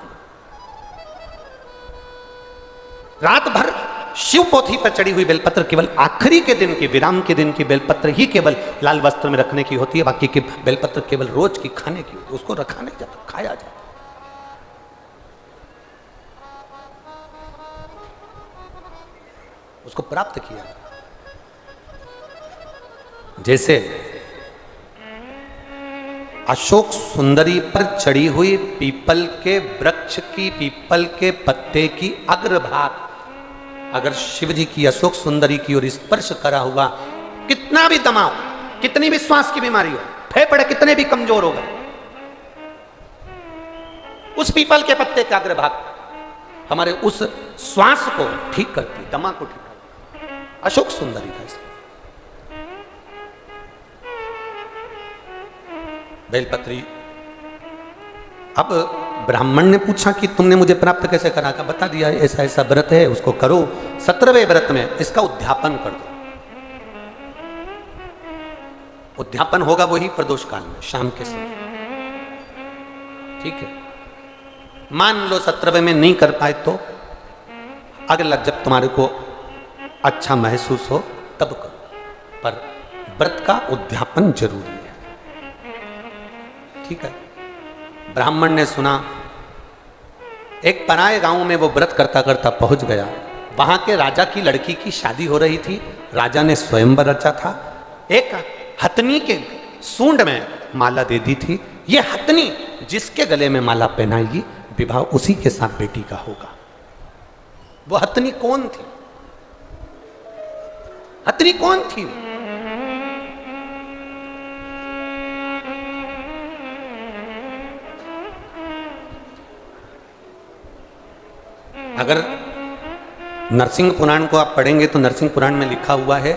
रात भर शिव पोथी पर चढ़ी हुई बेलपत्र केवल आखिरी के दिन की, विराम के दिन की बेलपत्र ही केवल लाल वस्त्र में रखने की होती है, बाकी की बेलपत्र केवल रोज की खाने की होती है, उसको रखा नहीं जाता, खाया जाता। उसको प्राप्त किया। जैसे अशोक सुंदरी पर चढ़ी हुई पीपल के वृक्ष की, पीपल के पत्ते की अग्रभाग अगर शिव जी की अशोक सुंदरी की ओर स्पर्श करा हुआ, कितना भी दमाओ, कितनी भी श्वास की बीमारी हो, फेफड़े कितने भी कमजोर हो गए, उस पीपल के पत्ते का अग्रभाग हमारे उस श्वास को ठीक करती, दमा को ठीक करती। अशोक सुंदरी था इसमें। बेलपत्री। अब ब्राह्मण ने पूछा कि तुमने मुझे प्राप्त कैसे करा? का बता दिया, ऐसा ऐसा व्रत है, उसको करो। 17वें व्रत में इसका उद्यापन कर दो। उद्यापन होगा वही प्रदोष काल में, शाम के समय, ठीक है। मान लो 17वें में नहीं कर पाए तो अगला जब तुम्हारे को अच्छा महसूस हो तब करो, पर व्रत का उद्यापन जरूरी है, ठीक है। ब्राह्मण ने सुना, एक पराये गांव में वो व्रत करता करता पहुंच गया। वहां के राजा की लड़की की शादी हो रही थी, राजा ने स्वयंवर रचा था। एक हथनी के सूंड में माला दे दी थी। ये हथनी जिसके गले में माला पहनाएगी, विवाह उसी के साथ बेटी का होगा। वो हथनी कौन थी? हथनी कौन थी? अगर नरसिंह पुराण को आप पढ़ेंगे तो नरसिंह पुराण में लिखा हुआ है,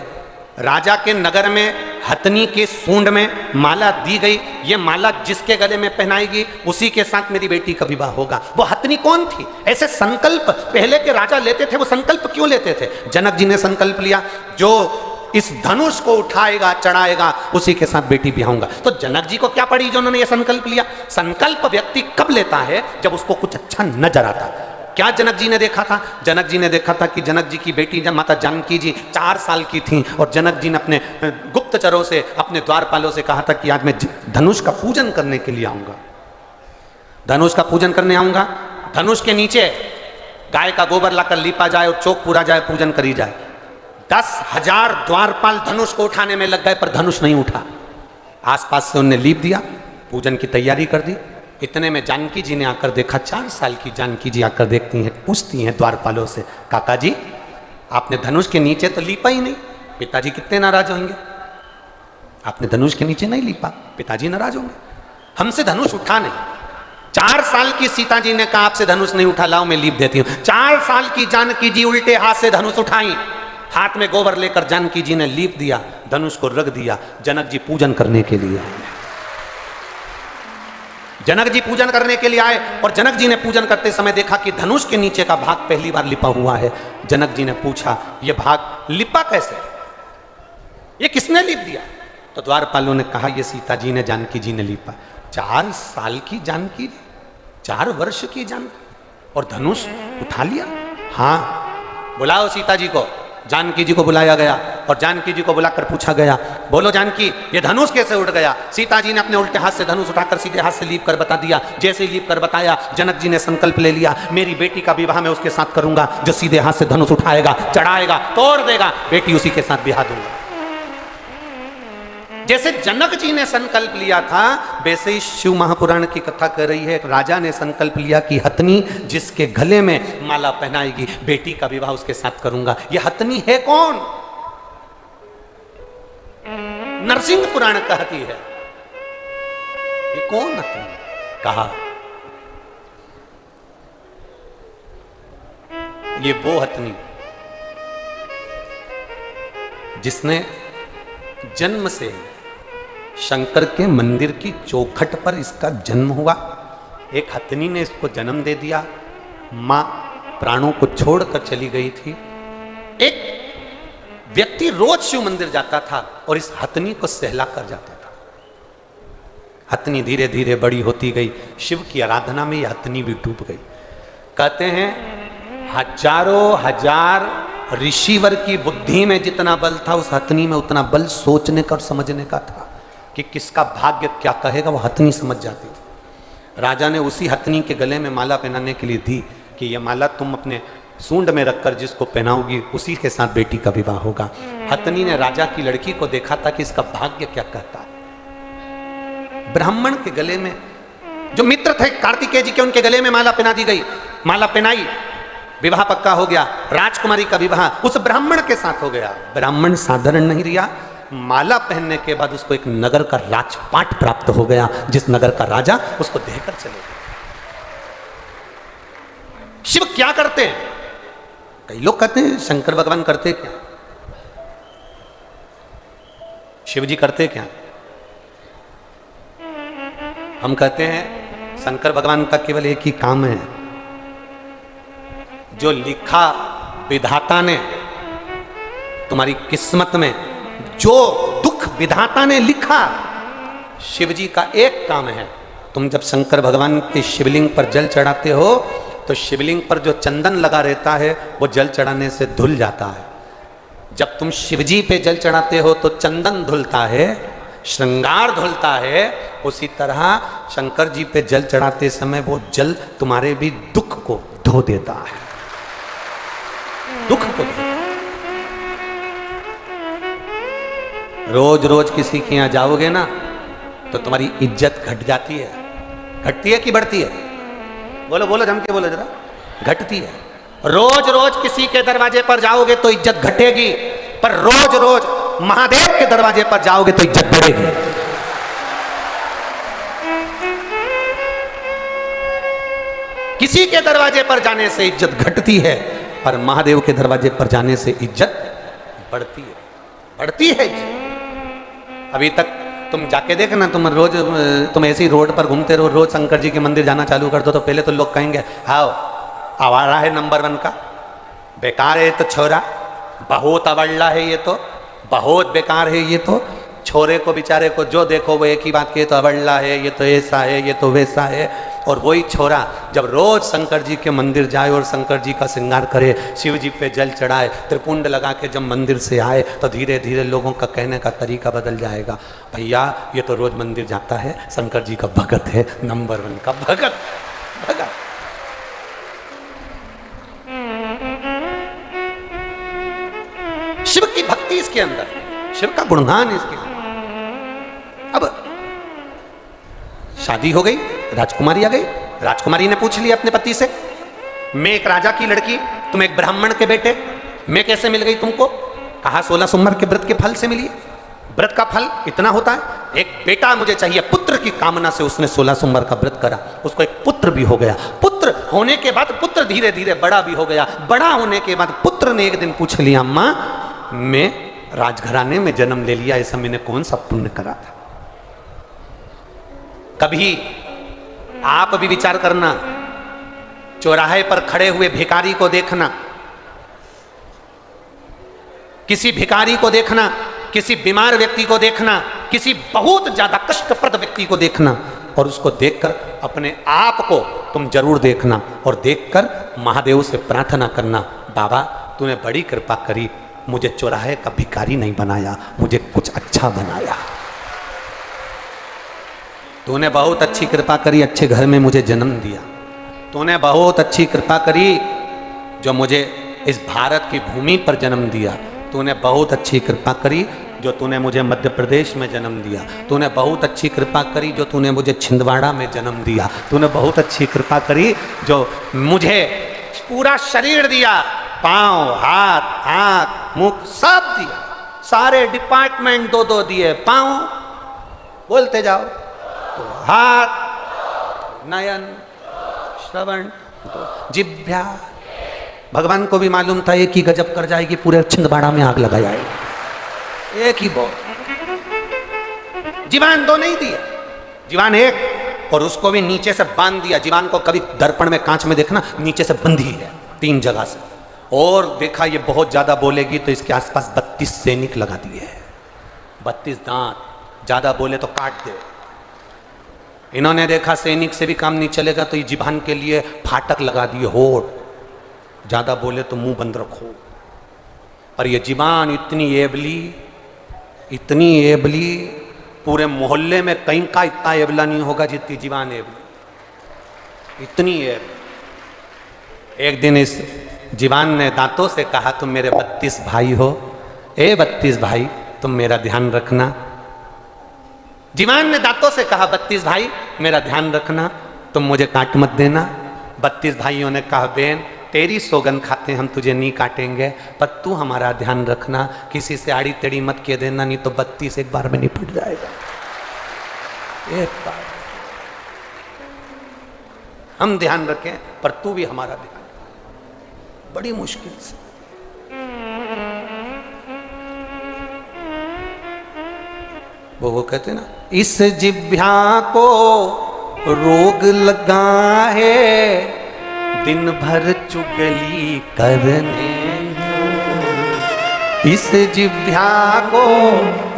राजा के नगर में हथनी के सूंड में माला दी गई, ये माला जिसके गले में पहनाएगी उसी के साथ मेरी बेटी का विवाह होगा। वो हथनी कौन थी? ऐसे संकल्प पहले के राजा लेते थे। वो संकल्प क्यों लेते थे? जनक जी ने संकल्प लिया, जो इस धनुष को उठाएगा चढ़ाएगा उसी के साथ बेटी ब्याहूंगा। तो जनक जी को क्या पड़ी जो उन्होंने ये संकल्प लिया? संकल्प व्यक्ति कब लेता है? जब उसको कुछ अच्छा नजर आता। क्या जनक जी ने देखा था? जनक जी ने देखा था कि जनक जी की बेटी जब माता जानकी जी 4 साल की थी और जनक जी ने अपने गुप्तचरों से, अपने द्वारपालों से कहा था कि आज मैं धनुष का पूजन करने के लिए आऊंगा, धनुष का पूजन करने आऊंगा। धनुष के नीचे गाय का गोबर लाकर लीपा जाए और चौक पूरा जाए, पूजन करी जाए। 10,000 द्वारपाल धनुष को उठाने में लग गए पर धनुष नहीं उठा। आसपास से उन्हें लीप दिया, पूजन की तैयारी कर दी। इतने में जानकी जी ने आकर देखा, 4 साल की जानकी जी आकर देखती हैं, पूछती हैं द्वारपालों से, काका जी आपने धनुष के नीचे तो लीपा ही नहीं, पिताजी कितने नाराज होंगे। आपने धनुष के नीचे नहीं लीपा, पिताजी नाराज होंगे, हमसे धनुष उठा नहीं। 4 साल की सीता जी ने कहा आपसे धनुष नहीं उठा, लाओ मैं लीप देती हूँ। 4 साल की जानकी जी उल्टे हाथ से धनुष उठाई, हाथ में गोबर लेकर जानकी जी ने लीप दिया, धनुष को रख दिया। जनक जी पूजन करने के लिए आए, जनक जी पूजन करने के लिए आए और जनक जी ने पूजन करते समय देखा कि धनुष के नीचे का भाग पहली बार लिपा हुआ है। जनक जी ने पूछा ये भाग लिपा कैसे, ये किसने लिप दिया? तो द्वारपालों ने कहा ये सीता जी ने, जानकी जी ने लिपा। 4 साल की जानकी, 4 वर्ष की जानकी और धनुष उठा लिया। हाँ, बुलाओ सीता जी को। जानकी जी को बुलाया गया और जानकी जी को बुलाकर पूछा गया, बोलो जानकी ये धनुष कैसे उठ गया? सीता जी ने अपने उल्टे हाथ से धनुष उठाकर सीधे हाथ से लीप कर बता दिया। जैसे लीप कर बताया, जनक जी ने संकल्प ले लिया, मेरी बेटी का विवाह मैं उसके साथ करूंगा जो सीधे हाथ से धनुष उठाएगा, चढ़ाएगा, तोड़ देगा, बेटी उसी के साथ ब्याह दूंगा। जैसे जनक जी ने संकल्प लिया था, वैसे ही शिव महापुराण की कथा कर रही है, एक राजा ने संकल्प लिया कि हथनी जिसके गले में माला पहनाएगी बेटी का विवाह उसके साथ करूंगा। ये हथनी है कौन? नरसिंह पुराण कहती है ये कौन हथनी? कहा ये वो हथनी जिसने जन्म से शंकर के मंदिर की चौखट पर इसका जन्म हुआ। एक हथनी ने इसको जन्म दे दिया, मां प्राणों को छोड़कर चली गई थी। एक व्यक्ति रोज शिव मंदिर जाता था और इस हथनी को सहला कर जाता था। हथनी धीरे धीरे बड़ी होती गई, शिव की आराधना में यह हथनी भी डूब गई। कहते हैं हजारों हजार ऋषिवर की बुद्धि में जितना बल था उस हथनी में उतना बल सोचने का और समझने का था कि किसका भाग्य क्या कहेगा, वो हथनी समझ जाती थी। राजा ने उसी हथनी के गले में माला पहनाने के लिए दी कि यह माला तुम अपने सूंड में रखकर जिसको पहनाओगी उसी के साथ बेटी का विवाह होगा। हथनी ने राजा की लड़की को देखा था कि इसका भाग्य क्या कहता है। ब्राह्मण के गले में, जो मित्र थे कार्तिकेय जी के, उनके गले में माला पहना दी गई। माला पहनाई, विवाह पक्का हो गया। राजकुमारी का विवाह उस ब्राह्मण के साथ हो गया। ब्राह्मण साधारण नहीं रिया, माला पहनने के बाद उसको एक नगर का राजपाट प्राप्त हो गया, जिस नगर का राजा उसको देकर चले गए। शिव क्या करते हैं? कई लोग कहते हैं शंकर भगवान करते क्या, शिव जी करते क्या? हम कहते हैं शंकर भगवान का केवल एक ही काम है, जो लिखा विधाता ने तुम्हारी किस्मत में, जो दुख विधाता ने लिखा, शिव जी का एक काम है। तुम जब शंकर भगवान के शिवलिंग पर जल चढ़ाते हो तो शिवलिंग पर जो चंदन लगा रहता है वो जल चढ़ाने से धुल जाता है। जब तुम शिव जी पे जल चढ़ाते हो तो चंदन धुलता है, श्रृंगार धुलता है। उसी तरह शंकर जी पे जल चढ़ाते समय वो जल तुम्हारे भी दुख को धो देता है, दुख को। रोज रोज किसी के यहां जाओगे ना तो तुम्हारी इज्जत घट जाती है। घटती है कि बढ़ती है? बोलो बोलो, जम के बोलो जरा। घटती है। रोज रोज किसी के दरवाजे पर जाओगे तो इज्जत घटेगी, पर रोज रोज महादेव के दरवाजे पर जाओगे तो इज्जत बढ़ेगी। किसी के दरवाजे पर जाने से इज्जत घटती है, पर महादेव के दरवाजे पर जाने से इज्जत बढ़ती है, बढ़ती है इज्जत। अभी तक तुम जाके देखना, तुम ऐसी रोड पर घूमते रहो, रोज शंकर जी के मंदिर जाना चालू कर दो तो पहले तो लोग कहेंगे हाँ आवारा है नंबर 1 का, बेकार है ये तो छोरा, बहुत अवल्ला है ये तो, बहुत बेकार है ये तो। छोरे को बेचारे को जो देखो वो एक ही बात के तो अवल्ला है, ये तो ऐसा है, ये तो वैसा है। और वही छोरा जब रोज शंकर जी के मंदिर जाए और शंकर जी का श्रृंगार करे, शिव जी पे जल चढ़ाए, त्रिपुंड लगा के जब मंदिर से आए तो धीरे धीरे लोगों का कहने का तरीका बदल जाएगा, भैया ये तो रोज मंदिर जाता है, शंकर जी का भगत है, नंबर 1 का भगत। भगत शिव की भक्ति इसके अंदर, शिव का गुणगान इसके अंदर। अब शादी हो गई, राजकुमारी आ गई, राजकुमारी ने पूछ लिया अपने पति से, मैं एक राजा की लड़की, तुम एक ब्राह्मण के बेटे, मैं कैसे मिल गई तुमको? कहा 16 सोमवार के व्रत के फल से मिली। व्रत का फल इतना होता है, एक बेटा मुझे चाहिए, पुत्र की कामना से उसने 16 सोमवार का व्रत करा, उसको एक पुत्र भी हो गया। पुत्र होने के बाद पुत्र धीरे धीरे बड़ा भी हो गया, बड़ा होने के बाद पुत्र ने एक दिन पूछ लिया, अम्मा मैं राजघराने में जन्म ले लिया, ऐसा मैंने कौन सा पुण्य करा था? कभी आप भी विचार करना, चौराहे पर खड़े हुए भिखारी को देखना, किसी भिखारी को देखना, किसी बीमार व्यक्ति को देखना, किसी बहुत ज्यादा कष्टप्रद व्यक्ति को देखना और उसको देखकर अपने आप को तुम जरूर देखना और देखकर महादेव से प्रार्थना करना, बाबा तूने बड़ी कृपा करी, मुझे चौराहे का भिखारी नहीं बनाया, मुझे कुछ अच्छा बनाया। तूने बहुत अच्छी कृपा करी, अच्छे घर में मुझे जन्म दिया। तूने बहुत अच्छी कृपा करी जो मुझे इस भारत की भूमि पर जन्म दिया। तूने बहुत अच्छी कृपा करी जो तूने मुझे मध्य प्रदेश में जन्म दिया। तूने बहुत अच्छी कृपा करी जो तूने मुझे छिंदवाड़ा में जन्म दिया। तूने बहुत अच्छी कृपा करी जो मुझे पूरा शरीर दिया, पाँव, हाथ, आँख, मुख सब दिया, सारे डिपार्टमेंट 2-2 दिए। पाँव बोलते जाओ, तो हाथ, नयन, श्रवण, जिह्वा। भगवान को भी मालूम था एक ही गजब कर जाएगी, पूरे छिंदवाड़ा में आग लगा जाएगी। एक ही बोल, जीवान 2 नहीं दिए, जीवान 1, और उसको भी नीचे से बांध दिया। जीवान को कभी दर्पण में कांच में देखना, नीचे से बंधी है 3 जगह से, और देखा ये बहुत ज्यादा बोलेगी तो इसके आसपास 32 सैनिक लगा दिए हैं, 32 दांत, ज्यादा बोले तो काट दे। इन्होंने देखा सैनिक से भी काम नहीं चलेगा तो ये जीभान के लिए फाटक लगा दिए, होठ, ज्यादा बोले तो मुंह बंद रखो। और ये जीवान इतनी एबली, पूरे मोहल्ले में कहीं का इतना एबला नहीं होगा जितनी जीवान एबली, इतनी एबली। एक दिन इस जीवान ने दांतों से कहा, तुम मेरे 32 भाई हो, 32 भाई तुम मेरा ध्यान रखना। जीवान ने दांतों से कहा, 32 भाई मेरा ध्यान रखना, तुम मुझे काट मत देना। 32 भाइयों ने कहा, बहन तेरी सौगंध खाते हम तुझे नहीं काटेंगे, पर तू हमारा ध्यान रखना, किसी से आड़ी टेढ़ी मत किए देना, नहीं तो 32 एक बार में निपट जाएगा। एक बार हम ध्यान रखें, पर तू भी हमारा ध्यान, बड़ी मुश्किल से। वो कहते ना, इस जिह्वा को रोग लगा है, दिन भर चुगली करने। इस जिह्वा को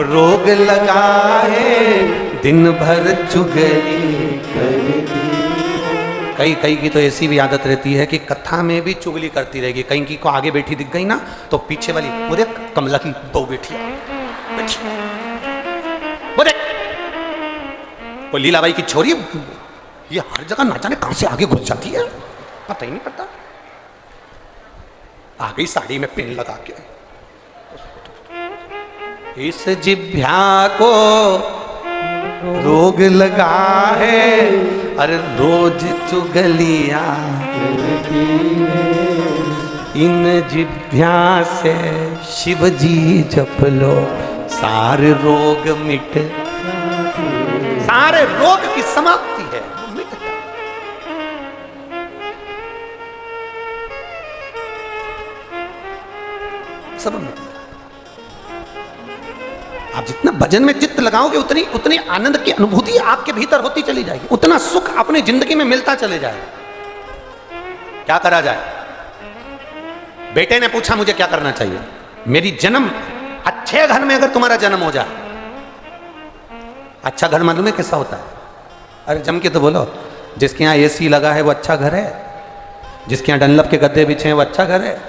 रोग लगा है, दिन भर चुगली करने। कई की तो ऐसी भी आदत रहती है कि कथा में भी चुगली करती रहेगी। कहीं की को आगे बैठी दिख गई ना तो पीछे वाली, वो देख कमला की बहू बैठी, वो लीलाबाई की छोरी, ये हर जगह ना जाने कहां से आगे घुस जाती है, पता ही नहीं पड़ता। आ गई साड़ी में पिन लगा के। इस जिह्वा को रोग लगा है, अरे रोज चुगलिया इन जिह्वा से शिव जी जप लो, सारे रोग मिट, सारे रोग की समाप्ति है, मिट जाए। सब मिट। आप जितना भजन में चित्त लगाओगे उतनी उतनी आनंद की अनुभूति आपके भीतर होती चली जाएगी, उतना सुख अपनी जिंदगी में मिलता चले जाएगा। क्या करा जाए? बेटे ने पूछा मुझे क्या करना चाहिए? मेरी जन्म अच्छे घर में अगर तुम्हारा जन्म हो जाए, अच्छा घर मालूम है कैसा होता है? अरे जम के तो बोलो, जिसके यहाँ एसी लगा है वो अच्छा घर है, जिसके यहाँ डनलप के गद्दे बिछे हैं वो अच्छा घर है,